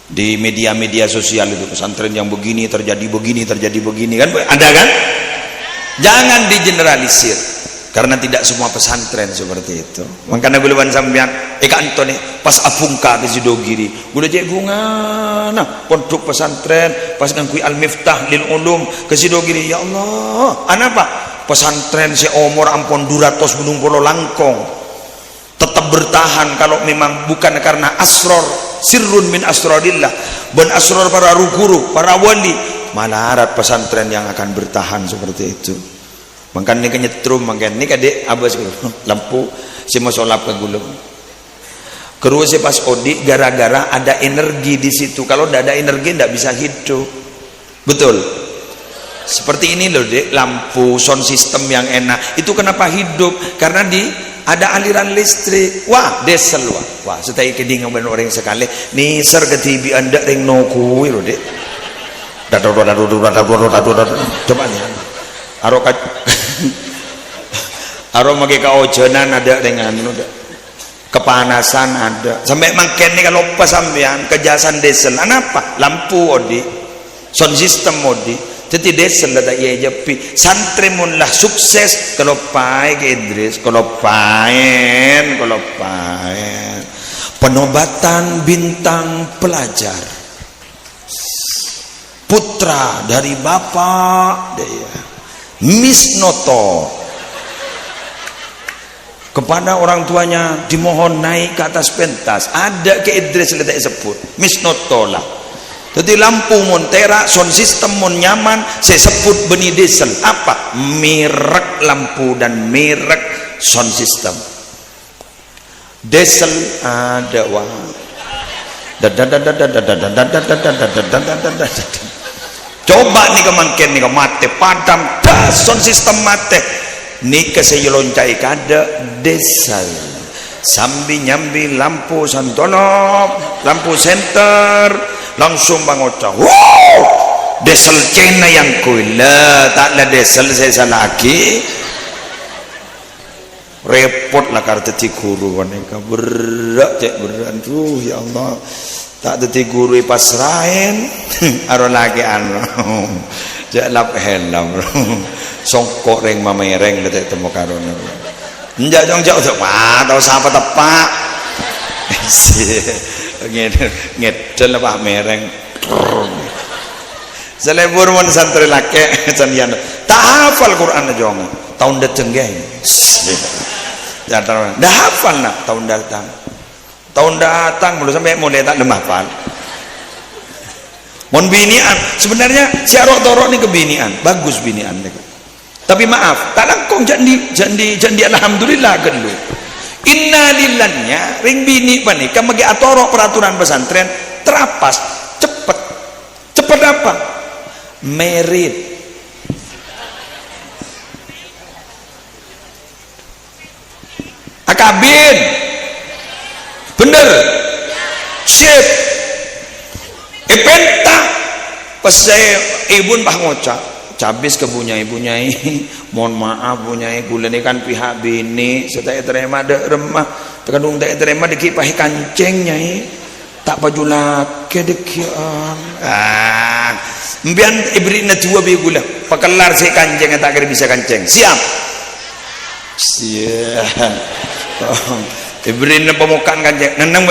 di media-media sosial itu pesantren yang begini terjadi begini kan ada kan. Jangan digeneralisir karena tidak semua pesantren seperti itu. Makanya guluban sampean Antoni pas apungka ke Sidogiri gula cek bunga nah pondok pesantren pas ngangkui Al-Miftah lil Ulum ke Sidogiri. Ya Allah, anapa pesantren si umur ampun 200 gunung polo langkong tetap bertahan kalau memang bukan karena asror sirrun min asrorillah dan asror para guru para wali. Mana harap pesantren yang akan bertahan seperti itu. Makanya kenyetrum makanya ini kadek abas lampu si mau solap ke gulung keruh si pas odi gara-gara ada energi di situ. Kalau tidak ada energi tidak bisa hidup. Betul. Seperti ini loh dek, lampu sound system yang enak itu kenapa hidup? Karena ada aliran listrik. Wah desel wah setai keding ben orang sekali nih ser ke TV anda ring nokui loh dek. Coba nih aro mage kaojenan ada dengan kepanasan ada sampai mangken nih kalau pas sampean kejasan desel apa lampu odi sound system odi jadi desel ada iya jepi santri munlah sukses kalau pae ke Idris kalau paen penobatan bintang pelajar putra dari bapak dia misnoto kepada orang tuanya dimohon naik ke atas pentas. Ada ke Idris letak sebut misnoto lah. Jadi lampu montera sound system mon nyaman saya sebut benih diesel apa merek lampu dan merek sound system. Diesel ada wah coba nih kemangkin nih mate padam dah sound system mate nih saya loncai kada diesel sambil nyambi lampu santono lampu center langsung bangocah wow diesel China yang kuila taklah diesel saya salah lagi repot lah karena teti guru wanita berat cek berat tuh ya Allah tak teti guru pasrahin aro lagi anu cek lap helm songkok reng mamereng letek temu karona njak jong jauh wah tahu siapa tepak ngedel apa mereng selebur mon santri laki canian tak hafal Quran jong tahun datang guys dah hafal nak tahun datang belum sampai mulai tak lemah hafal mon binian sebenarnya si arok torok ni kebinian bagus binian tapi maaf tak langkong jandi alhamdulillah kan lu inna lillahnya ring bini panik kamagi atoro peraturan pesantren terapas cepet apa merit akabin bener sip ipenta pas saya ibun bah ngocak cabis ke bunyai mohon maaf bunyai bulan ini kan pihak bini setelah terima dek remah terkandung tak terima dikipahi kancengnya tak baju laki dekian mbian ibrit na tua bi gula pakelar si kanceng tak kira bisa kanceng siap ibrit na pemukaan kanceng nang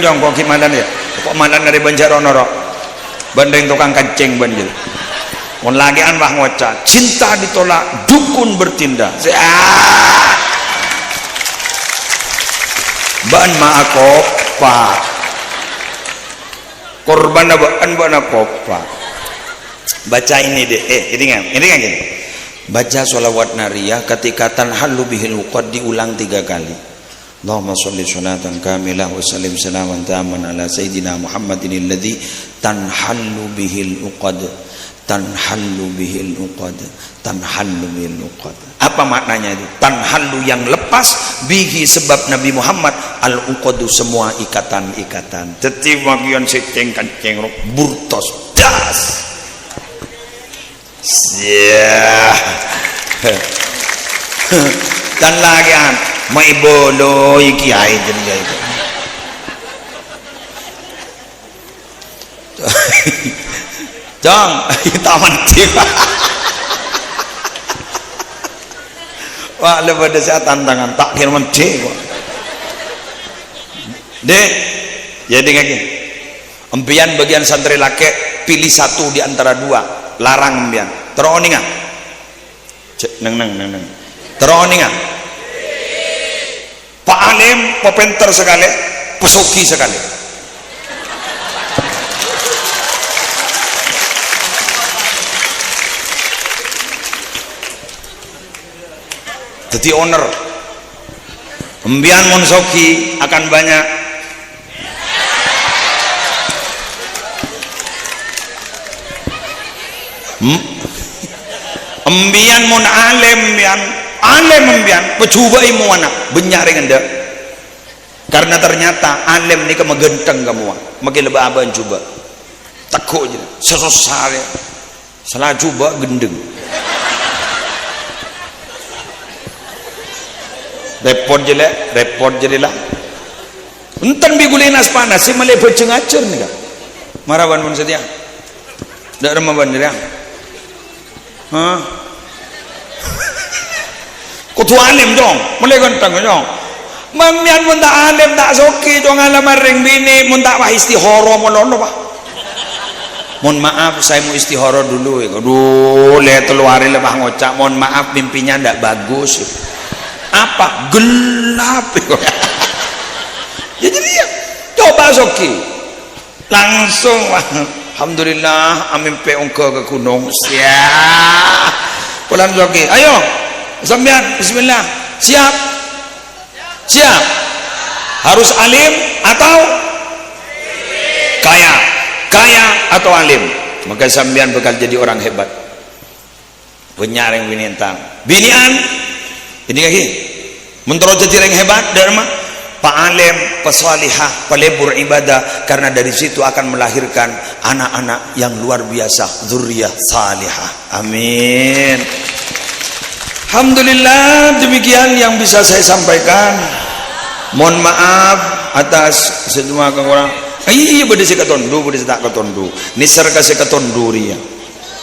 jong kok kimalan ya kok malan dari Banjarono bandeng tukang kanceng banjir mon lagi anwah ngocak cinta ditolak dukun bertindak ban maakopa korban ban akopa baca ini deh ini kan gini baca sholawat nariyah ketika tanhallu bihil uqad diulang 3 kali Allahumma sholli sholatan kamilah wa sallim salaman taman ala sayyidina Muhammadin alladhi tanhallu bihil uqad tanhallu bihil uqad apa maknanya itu tanhallu yang lepas bihi sebab Nabi Muhammad al uqadu semua ikatan-ikatan teti bagian seceng kanceng burtos das dan lagi mai bolo iki ai jadi itu jong kita mati wah lepas saya tantangan tak kira mati kok dek jadi gini empian bagian santri laki pilih satu di antara 2 larang empian teroningan neng teroningan Pak Alim popenter sekali pesuki sekali jadi owner embian monsoki akan banyak embian mon alem yang alem embian pecuba imu anak benyaring anda karena ternyata alem ni kemegenteng kamu makin lebih aban coba takut je sesosal salah coba gendeng repot je lah enten bigulinas panas si malay peceng acer nih kak marawan pun setia dak remaban dia kutu alim dong malay ganteng dong mamian mun tak alim tak soki dong alaman ring bini mun tak wah istihoro monono pak mohon maaf saya mau istihara dulu. Aduh, lihat hari lemah ngocak, mohon maaf mimpinya ndak bagus. Apa? Gelap. Ya jadi ya, coba soki. Langsung alhamdulillah amin peongke ke gunung. Siap. Pulang soki. Ayo. Sampean bismillah. Siap. Siap. Harus alim atau kaya? Kaya atau alim? Maka sampean bakal jadi orang hebat. Penyaring winintang. Binian ini lagi. Mentoro jadi orang hebat dharma. Pak alim, pesalihah, pelebur ibadah, karena dari situ akan melahirkan anak-anak yang luar biasa, dzurriyyah salihah. Amin. Alhamdulillah, demikian yang bisa saya sampaikan. Mohon maaf atas semua kekurangan. Iya bade se ketondu, bade tak ketondu. Nisar ka se ketondu ria.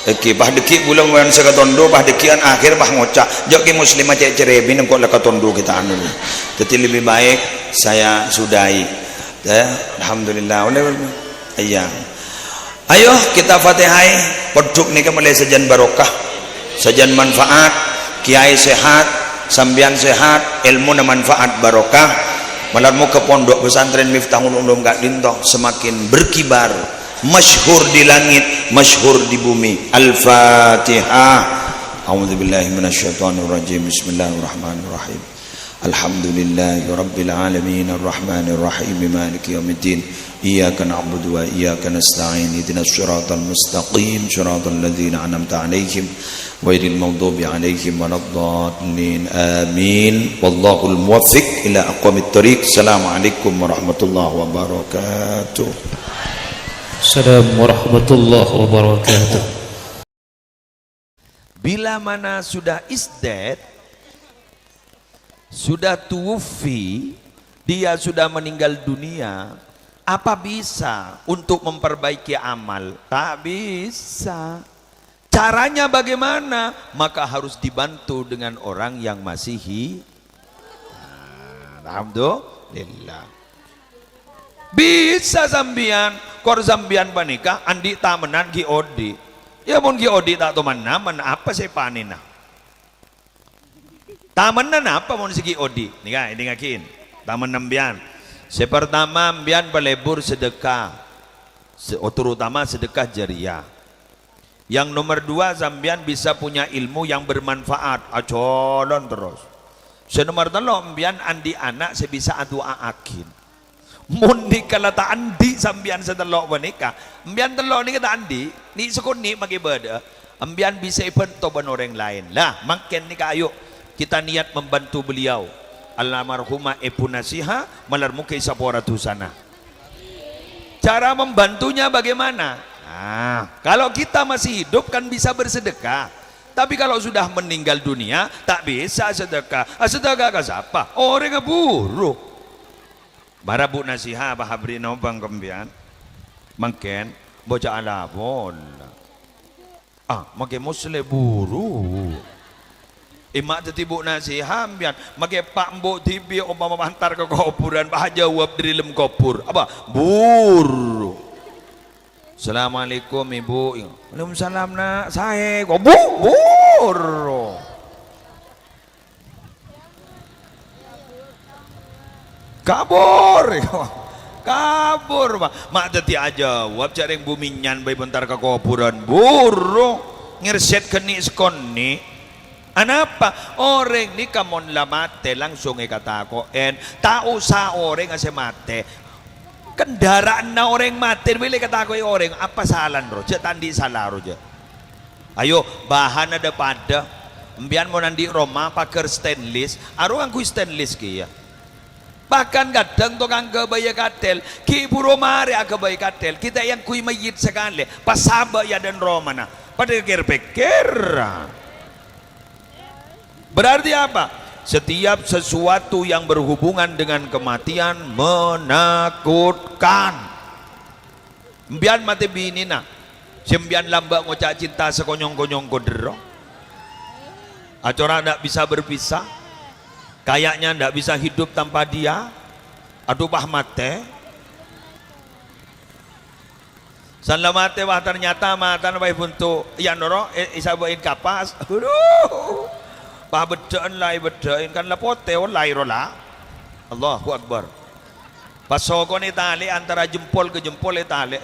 Eki bah deki bulan wan se ketondu, bah dekian akhir bah ngocak. Jok ki muslimah cek cerebin kok le ketondu kita anu. Jadi lebih baik saya sudahi. Ya, alhamdulillah. Iya. Ayo kita Fatihai, poduk nika mulai sajan barokah, sajan manfaat, kiai sehat, sambian sehat, ilmu na manfaat barokah. Malarmu ke pondok pesantren Miftahul Ulum Kak Dinto semakin berkibar, masyhur di langit, masyhur di bumi. Al-Fatihah. A'udzubillahi minasyaitonirrajim. Bismillahirrahmanirrahim. Alhamdulillahi rabbil alamin arrahmanir rahim maliki yaumiddin. Iyyaka na'budu wa iyyaka nasta'in. Ihdinas siratal mustaqim, siratal ladzina an'amta 'alaihim ghairil maghdubi 'alaihim waladdallin. Amin. Wallahul muwaffiq ila aqwamit thoriq. Assalamualaikum warahmatullahi wabarakatuh. Assalamualaikum warahmatullahi wabarakatuh. Bila mana sudah isdet, sudah tuwfi, dia sudah meninggal dunia, apa bisa untuk memperbaiki amal? Tak bisa. Caranya bagaimana? Maka harus dibantu dengan orang yang masih hidup. Alhamdulillah. Bisa sambian, kor sambian panika andi tamenan ki odi. Ya mun ki odi tak teman apa sih panina? Tamenan apa mun segi odi? Nika ini ngakin. Taman nambian. Sepertama ambian pelebur sedekah. Terutama sedekah jariah. Yang nomor dua, sambian bisa punya ilmu yang bermanfaat. Acolon terus. Senomor telo ambian andi anak sebisa adua akin. Mun nikala ta andi sambian setelok menika. Ambian telok ni kata andi, ni sukun ni magi beda. Ambian bisa ibantu ban orang lain. Lah, makin ni kayo kita niat membantu beliau. Almarhumah Ibu Nasiha malarmukai saporatu sana. Cara membantunya bagaimana? Nah, kalau kita masih hidup kan bisa bersedekah. Tapi kalau sudah meninggal dunia tak bisa sedekah. Sedekah ke siapa? Orang buru. Bara Bu Nasiha bahabri nombang kembian. Makin bocah alapon. Makin musle buru. Imak jadi Bu Nasiha ambian. Makin pak mbok tibi umpama hantar ke kuburan. Bah jawab dari lem kubur. Apa? Buru. Assalamualaikum ibu. Waalaikumsalam nak. Saya kok buru. Kabur. Kabur mak teti aja wab cari buminyan bayi bentar ke kuburan buru ngirset keni skoni anapa orang ni kamon la mate langsung ikatako en tak usah orang ase mate kendaraan na orang mate bila katako orang apa salan roja tandi salah roja ayo bahan ada pada embian mau nandi Roma pakai stainless aru angku stainless kia. Bahkan kadang tukang kebaya katel ki puro mari kebaya katel kita yang kui mayit sekali pasaba ya dan romana pada pikir berarti apa setiap sesuatu yang berhubungan dengan kematian menakutkan mbian mati binina sembian lambak ngocak cinta sekonyong-konyong kodero acora ndak bisa berpisah kayaknya ndak bisa hidup tanpa dia. Aduh bah mate. Salamate wah ternyata matan wah buntu ya noro isabuin kapas. Aduh. Pah bedain lai bedain kan lapote lai rola. Allahu Akbar. Pasokon itali antara jempol ke jempol itali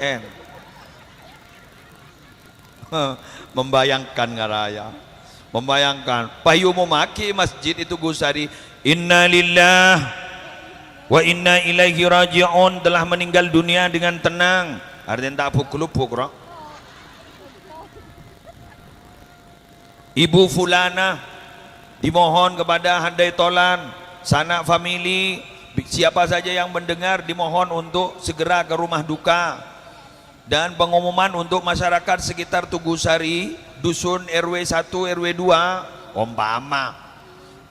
membayangkan ngaraya. Membayangkan payu memaki masjid itu Gusari inna lillah wa inna ilaihi raji'un telah meninggal dunia dengan tenang artinya tak pukul-pukul bro. Ibu fulana dimohon kepada handai tolan sanak famili siapa saja yang mendengar dimohon untuk segera ke rumah duka dan pengumuman untuk masyarakat sekitar Tugusari dusun RW 1 RW 2 umpama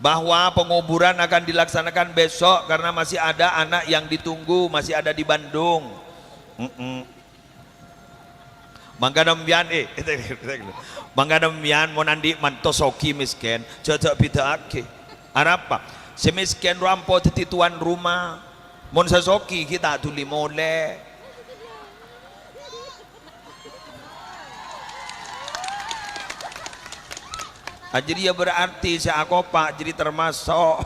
bahwa penguburan akan dilaksanakan besok karena masih ada anak yang ditunggu masih ada di Bandung. Mangga demian mangga demian mau nandi mantosoki miskin cocok bidake apa si miskin rampo teti tuan rumah mon sasoki kita tuli mole. Jadi ya berarti si akopa jadi termasuk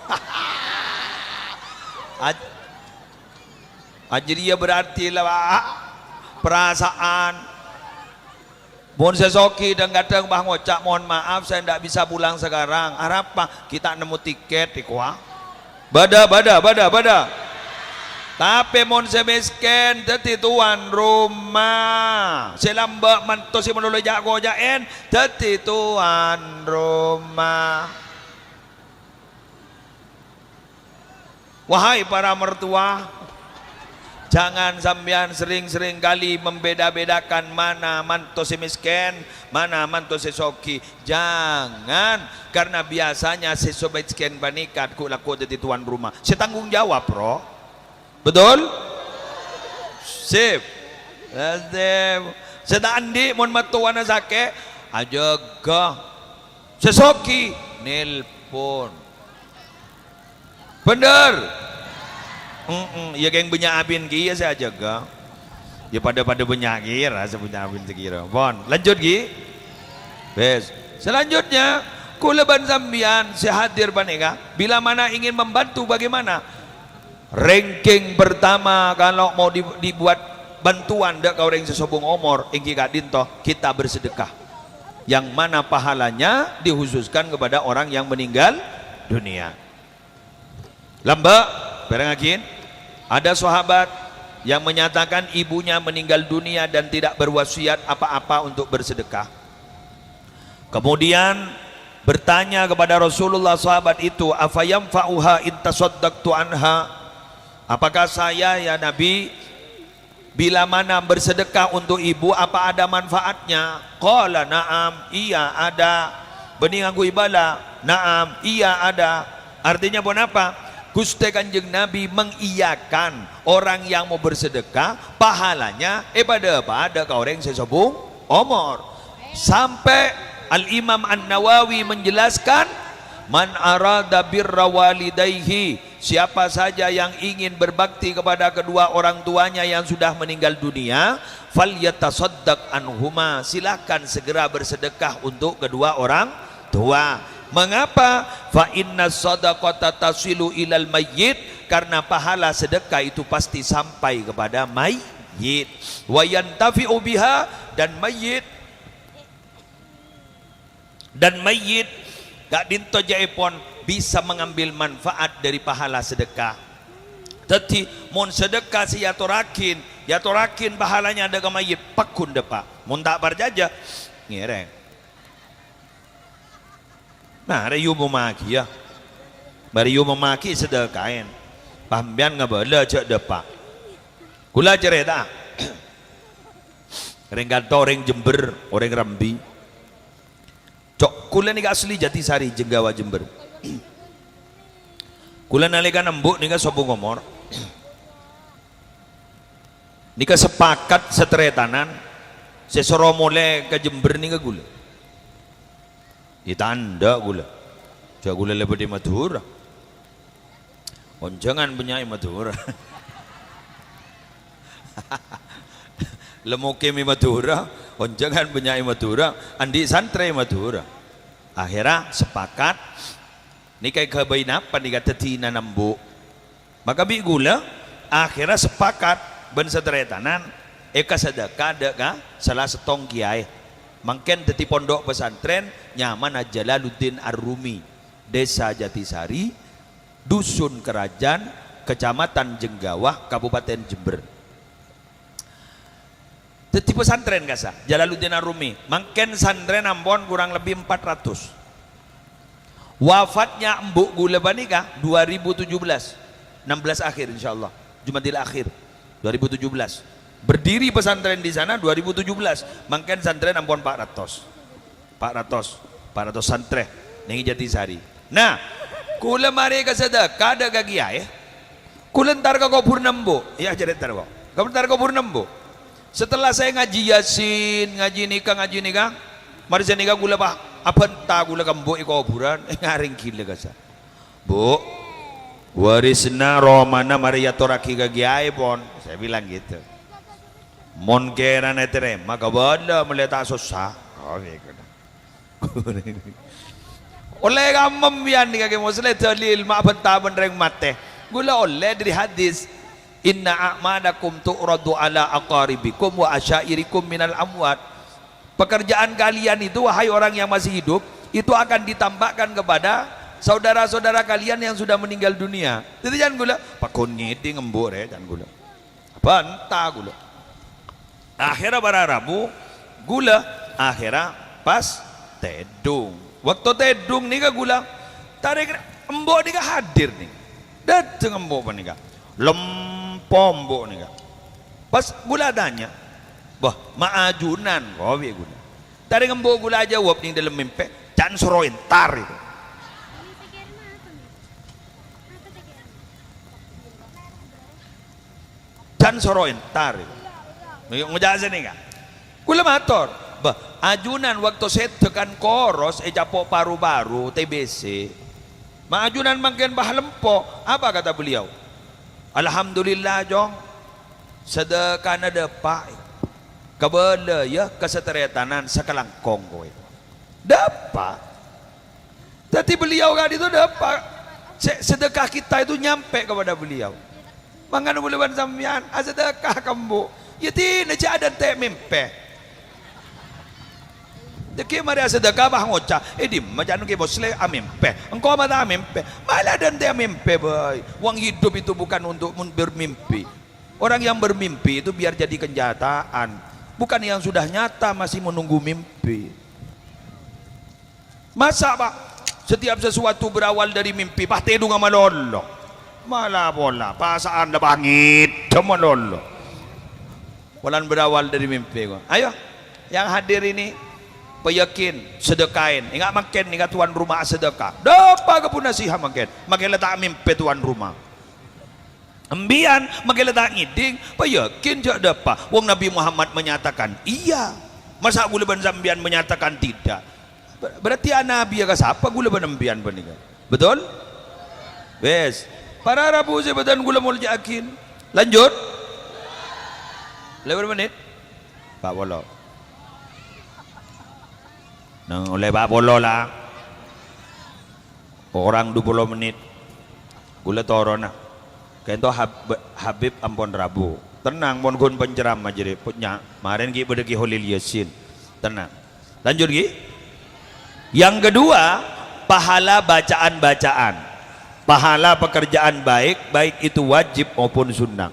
jadi ya berarti lah perasaan mohon sesoki dan kadang bah ngocak mohon maaf saya tidak bisa pulang sekarang apa kita nemu tiket di kuah bada tapi mon semiskin jadi tuan rumah selamba mantu si menolak jago jaen jadi tuan rumah. Wahai para mertua, jangan sampean sering-sering kali membeda-bedakan mana mantu si miskin mana mantu si soki. Jangan, karena biasanya si miskin banikat ku laku jadi tuan rumah saya tanggung jawab bro. Betul? Sip. Seda andi mon matuana sake ajaga sesoki nelpon. Bener. Ya geng banyak abin ki ya saya jaga. Ya pada benyakir rasa punya abin sekira. Bon, lanjut ki. Bes. Selanjutnya kuleban sambian sehadir banega bila mana ingin membantu bagaimana? Ranking pertama kalau mau dibuat bantuan dek kau yang sesobong omor ingki kak dinto kita bersedekah yang mana pahalanya dikhususkan kepada orang yang meninggal dunia. Lamba berengakin ada sahabat yang menyatakan ibunya meninggal dunia dan tidak berwasiat apa-apa untuk bersedekah. Kemudian bertanya kepada Rasulullah sahabat itu afayam fa'uha intasaddaqtu anha, apakah saya ya Nabi bila mana bersedekah untuk ibu apa ada manfaatnya? Qala na'am, iya ada. Bening aku ibala, na'am, iya ada. Artinya pun apa? Gusti Kanjeng Nabi mengiyakan orang yang mau bersedekah pahalanya pada kau orang sesebung omor. Sampai Al-Imam An-Nawawi menjelaskan man arada birra walidayhi, siapa saja yang ingin berbakti kepada kedua orang tuanya yang sudah meninggal dunia, falyatasaddaq anhuma, silakan segera bersedekah untuk kedua orang tua. Mengapa? Fa inna sadaqata tasilu ilal mayyit, karena pahala sedekah itu pasti sampai kepada mayyit. Wa yantafi'u biha, dan mayyit gak dinto jaipon bisa mengambil manfaat dari pahala sedekah. Jadi mun sedekah si yatorakin pahalanya ada ke mayit pakun depa. Mun tak berjaja ngereng. Nah, ada yu memaki ya. Bari yu memaki sedekahin. Pambian ngabala cek depa. Kula cerita. Rengganto orang Jember, orang Rambi. Cok kula ni asli Jatisari Jenggawa Jember. Kula nalikan embuk nika sobong ngomor. Nika sepakat setretanan sesoro mole ke Jember nika gula. Ditanda gula. Cok gula lebih di Madura. Onjangan punya Madura. lemuke mi Madura, onjangan penyanyi Madura, andi santre Madura. Akhirnya sepakat nikai kebainapan dikatatina nambu. Maka bi gula akhirnya sepakat ben sederetanan eka sedekah deka salah setong kiai. Mangken teti pondok pesantren nyaman Jalaluddin Ar-Rumi, Desa Jatisari, Dusun Kerajaan, Kecamatan Jenggawah, Kabupaten Jember. Teti pesantren kasa Jalaluddin Ar-Rumi. Mangken santren Ambon kurang lebih 400. Wafatnya Mbok Gula Banika 2017, 16 akhir insyaallah, Jumadil akhir 2017. Berdiri pesantren di sana 2017. Mangken santren Ambon 400 santren ning Jatisari. Nah, kula mari ka sedekah daga kiai. Kula entar ka kubur nembo. Ya jadi entar kok. Entar kubur nembo. Setelah saya ngaji Yasin, ngaji nikah, mari saya nikah gula pak, apa entah gula kambo kuburan, ngaring gila kasa. Bu, warisna romana mari yatoraki ka kiai pon. Saya bilang gitu. Mon kera netere maka bala melihat susah. Oleh kamam bian ni kaki muslim dalil ma benta benreng mate. Gula oleh dari hadis inna a'malakum tu'radu ala aqaribikum wa asyairikum minal amwat. Pekerjaan kalian itu wahai orang yang masih hidup itu akan ditambahkan kepada saudara-saudara kalian yang sudah meninggal dunia. Jadi jangan gula pakon ngiti ngembur jangan gula. Apa entah gula. Akhirnya para Rabu gula akhirnya pas tedung. Waktu tedung nih gula tarik embok nih hadir nih. Datang embok nih lempom embok nih. Pas gula tanya, bah maajunan kau bi gula. Tarik embok gula aja jawab nih dalam mimpi. Jangan soroin tar itu. Jangan soroin tar itu. Ngejelasin nih kan? Kula mator, bah ajunan waktu saya tekan koros, japo paru-paru, TBC, maajunan mangken bah lempo, apa kata beliau? Alhamdulillah jong, sedekah nada pak, kabela ya keseteretanan sekelangkong kowe, dapat. Tapi beliau kan itu dapat, sedekah kita itu nyampe kepada beliau. Mangan boleh sampean, sedekah kamu. Yati naja ada teh mimpe. Deki mari sedekah bah ngoca. Di macam ke bosle amimpe. Engkau mata amimpe. Malah dan teh mimpe boy. Uang hidup itu bukan untuk bermimpi. Orang yang bermimpi itu biar jadi kenyataan. Bukan yang sudah nyata masih menunggu mimpi. Masa pak setiap sesuatu berawal dari mimpi. Pak tedung sama lolo. Malah bola. Pasaan dah bangit. Cuma lolo. Walan berawal dari mimpi gua. Ayo, yang hadir ini peyakin sedekain. Ingat makin ingat tuan rumah sedekah. Dapat kepun nasihat makin. Makin letak mimpi tuan rumah. Embian makin letak ngiding. Peyakin jak dapat. Wong Nabi Muhammad menyatakan iya. Masa gula ban zambian menyatakan tidak. Berarti Nabi ya siapa gula ban embian benika. Betul? Wes. Para Rabu sebetan gula mau yakin. Lanjut. Berapa menit? Pak Polo. Nang oleh Pak Polo lah. Orang 20 menit. Gula torona. Kento Habib ampun Rabu. Tenang mon gun penceramah jadi punya. Kemarin ki berdeki Holil Yasin. Tenang. Lanjut ki. Yang kedua, pahala bacaan-bacaan. Pahala pekerjaan baik, baik itu wajib maupun sunnah.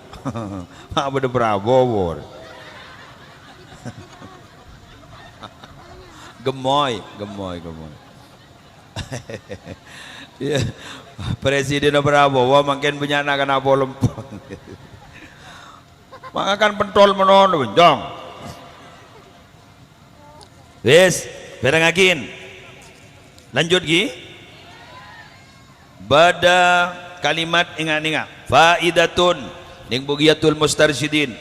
Apa ada Prabowo? Gemoy. Ya, Presiden Prabowo makin menyanakan apa lempon. Maka kan pentol menon jong. Wes, berengakin. Lanjut gi. Bada kalimat ingat-ingat. Faidatun ning bugiyatul mustarsyidin.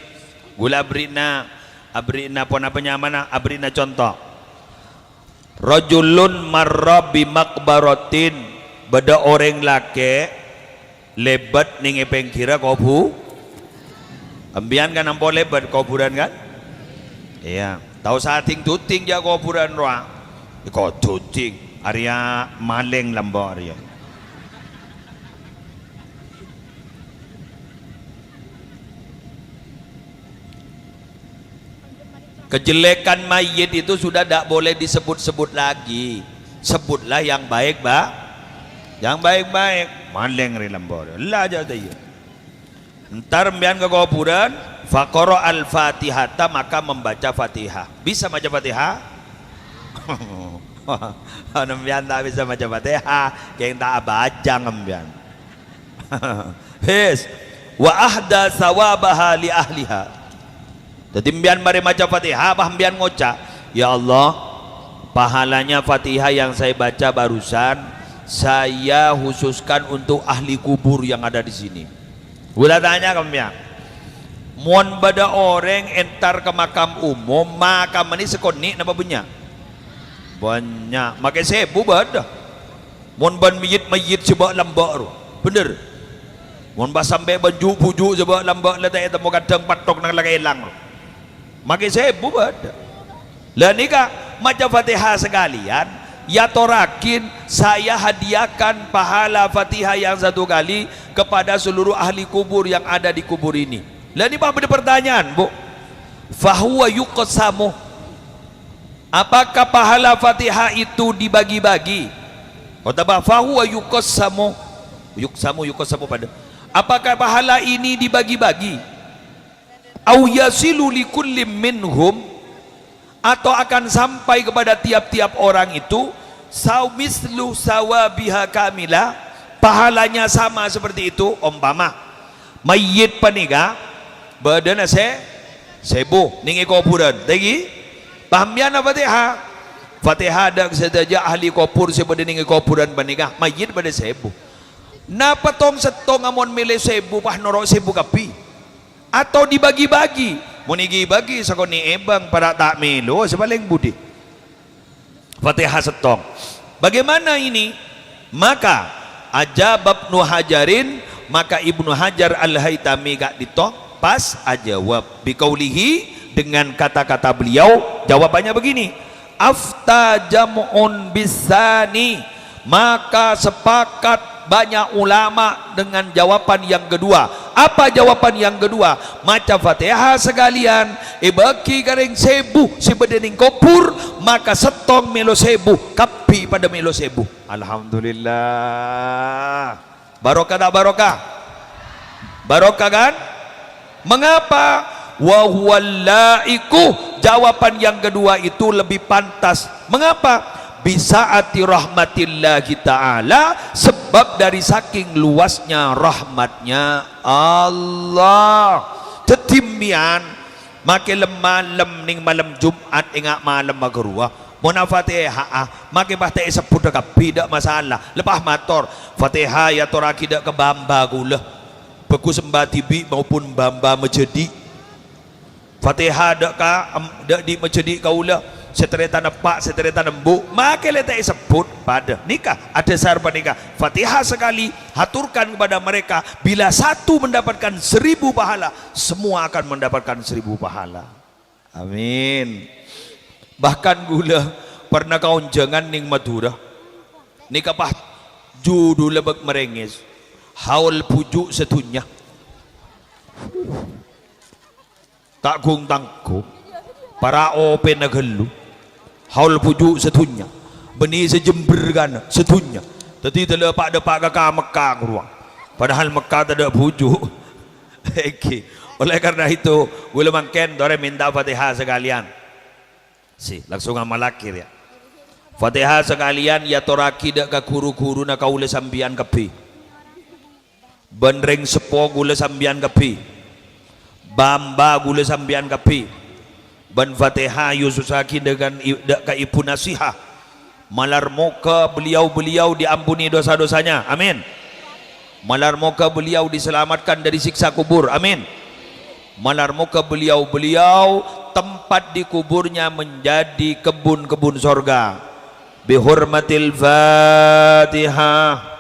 Gula abrina pon apa nyamana abrina contoh. Rajulun marra bi maqbaratin, beda orang lake lebat ning epeng kira kobu. Ambian kan ampo lebat kuburan kan? Iya, tahu sating tuting ja kuburan roa. Iko tuting Arya maleng lambo Arya. Kejelekan mayit itu sudah tidak boleh disebut-sebut lagi. Sebutlah yang baik, yang baik-baik. Maleng ri lambo lah aja tadi. Ntar mbian ke kuburan faqara al-fatihata, maka membaca fatihah. Bisa baca fatihah? Mbian tak bisa baca fatihah, kayak tak baca mbian. Yes. Wa ahda sawabaha li ahliha. Jadi mbian mari baca fatihah, bah mbian ngoca, ya Allah, pahalanya fatihah yang saya baca barusan saya khususkan untuk ahli kubur yang ada di sini. Gula tanya kembian, mon bada orang entar ke makam umum, makam ini sekoni napa punya? Banyak, makai sebu bada. Mon ban mayit coba lambak, bener. Mon ba sampai baju puju coba lambak, letak temu kadang patok nang lagi hilang. Makai sebu bada. Lah nikah maca fatihah sekalian, ya torakin saya hadiahkan pahala fatihah yang satu kali kepada seluruh ahli kubur yang ada di kubur ini. Lah ini apa pertanyaan, Bu? Fahuwa yuqsamu. Apakah pahala fatihah itu dibagi-bagi? Kata fahuwa yuqsamu. Yuqsamu pada. Apakah pahala ini dibagi-bagi? Au yasilu likullim minhum, atau akan sampai kepada tiap-tiap orang itu mislu sawabiha kamila, pahalanya sama seperti itu. Umpama mayit paniga badana sebu ningi kuburan tadi pahamian fatihah, fatihah ada saja ahli kubur sepada ningi kuburan paniga mayit pada sebu. Napa tong setong amon milih sebu pah norok sebu kapi, atau dibagi-bagi, munigi bagi sakoni ebang para tak melo sebaling budi fatihah setong. Bagaimana ini? Maka ajab Ibnu Hajarin, maka Ibnu Hajar Al-Haytami gak ditong pas ajawab biqaulihi, dengan kata-kata beliau. Jawabannya begini, afta jam'un bisani, maka sepakat banyak ulama dengan jawaban yang kedua. Apa jawaban yang kedua? Maca fatihah sekalian, bagi garing sebu si bedening kopur, maka setong melo sebu kapi pada melo sebu. Alhamdulillah. Barokah tak barokah? Barokah kan? Mengapa? Wa huwallaiku, jawaban yang kedua itu lebih pantas. Mengapa? Bisaati rahmatillahi ta'ala, sebab dari saking luasnya rahmatnya Allah. Tetimbian make malam ning malam Jumat ingat malam magruah mona fatihah make bahte sebut dekat tidak masalah. Lepas mator fatihah ya toraki dak ke bamba gula beku sembah tibi maupun bamba menjadi fatihah dak ka dak di menjadi kaula setereta nepak setereta nembuk, maka letak sebut pada nikah. Ada syarat nikah fatihah sekali, haturkan kepada mereka, bila satu mendapatkan 1000 pahala, semua akan mendapatkan 1000 pahala. Amin. Bahkan gula pernah kau jangan ning Madura nikah pah judul lebek merengis haul pujuk setunya tak gung tangku para open nagelu haul pujuk setunya benih sejember kan setunya tadi terlepak depak kakak Mekah ruang, padahal Mekah tak ada pujuk. Okay. Oleh karena itu boleh mangken dore minta fatihah sekalian langsung amalakir ya fatihah sekalian ya toraki dak ka kuru-kuru na kaula sambian kepi benreng sepo gula sambian kepi bamba gula sambian kepi ban fatihah yususaki dengan ka ibu nasihah malar moga beliau diampuni dosa-dosanya, amin. Malar moga beliau diselamatkan dari siksa kubur, amin. Malar moga beliau tempat di kuburnya menjadi kebun-kebun sorga. Bihurmatil Fatihah.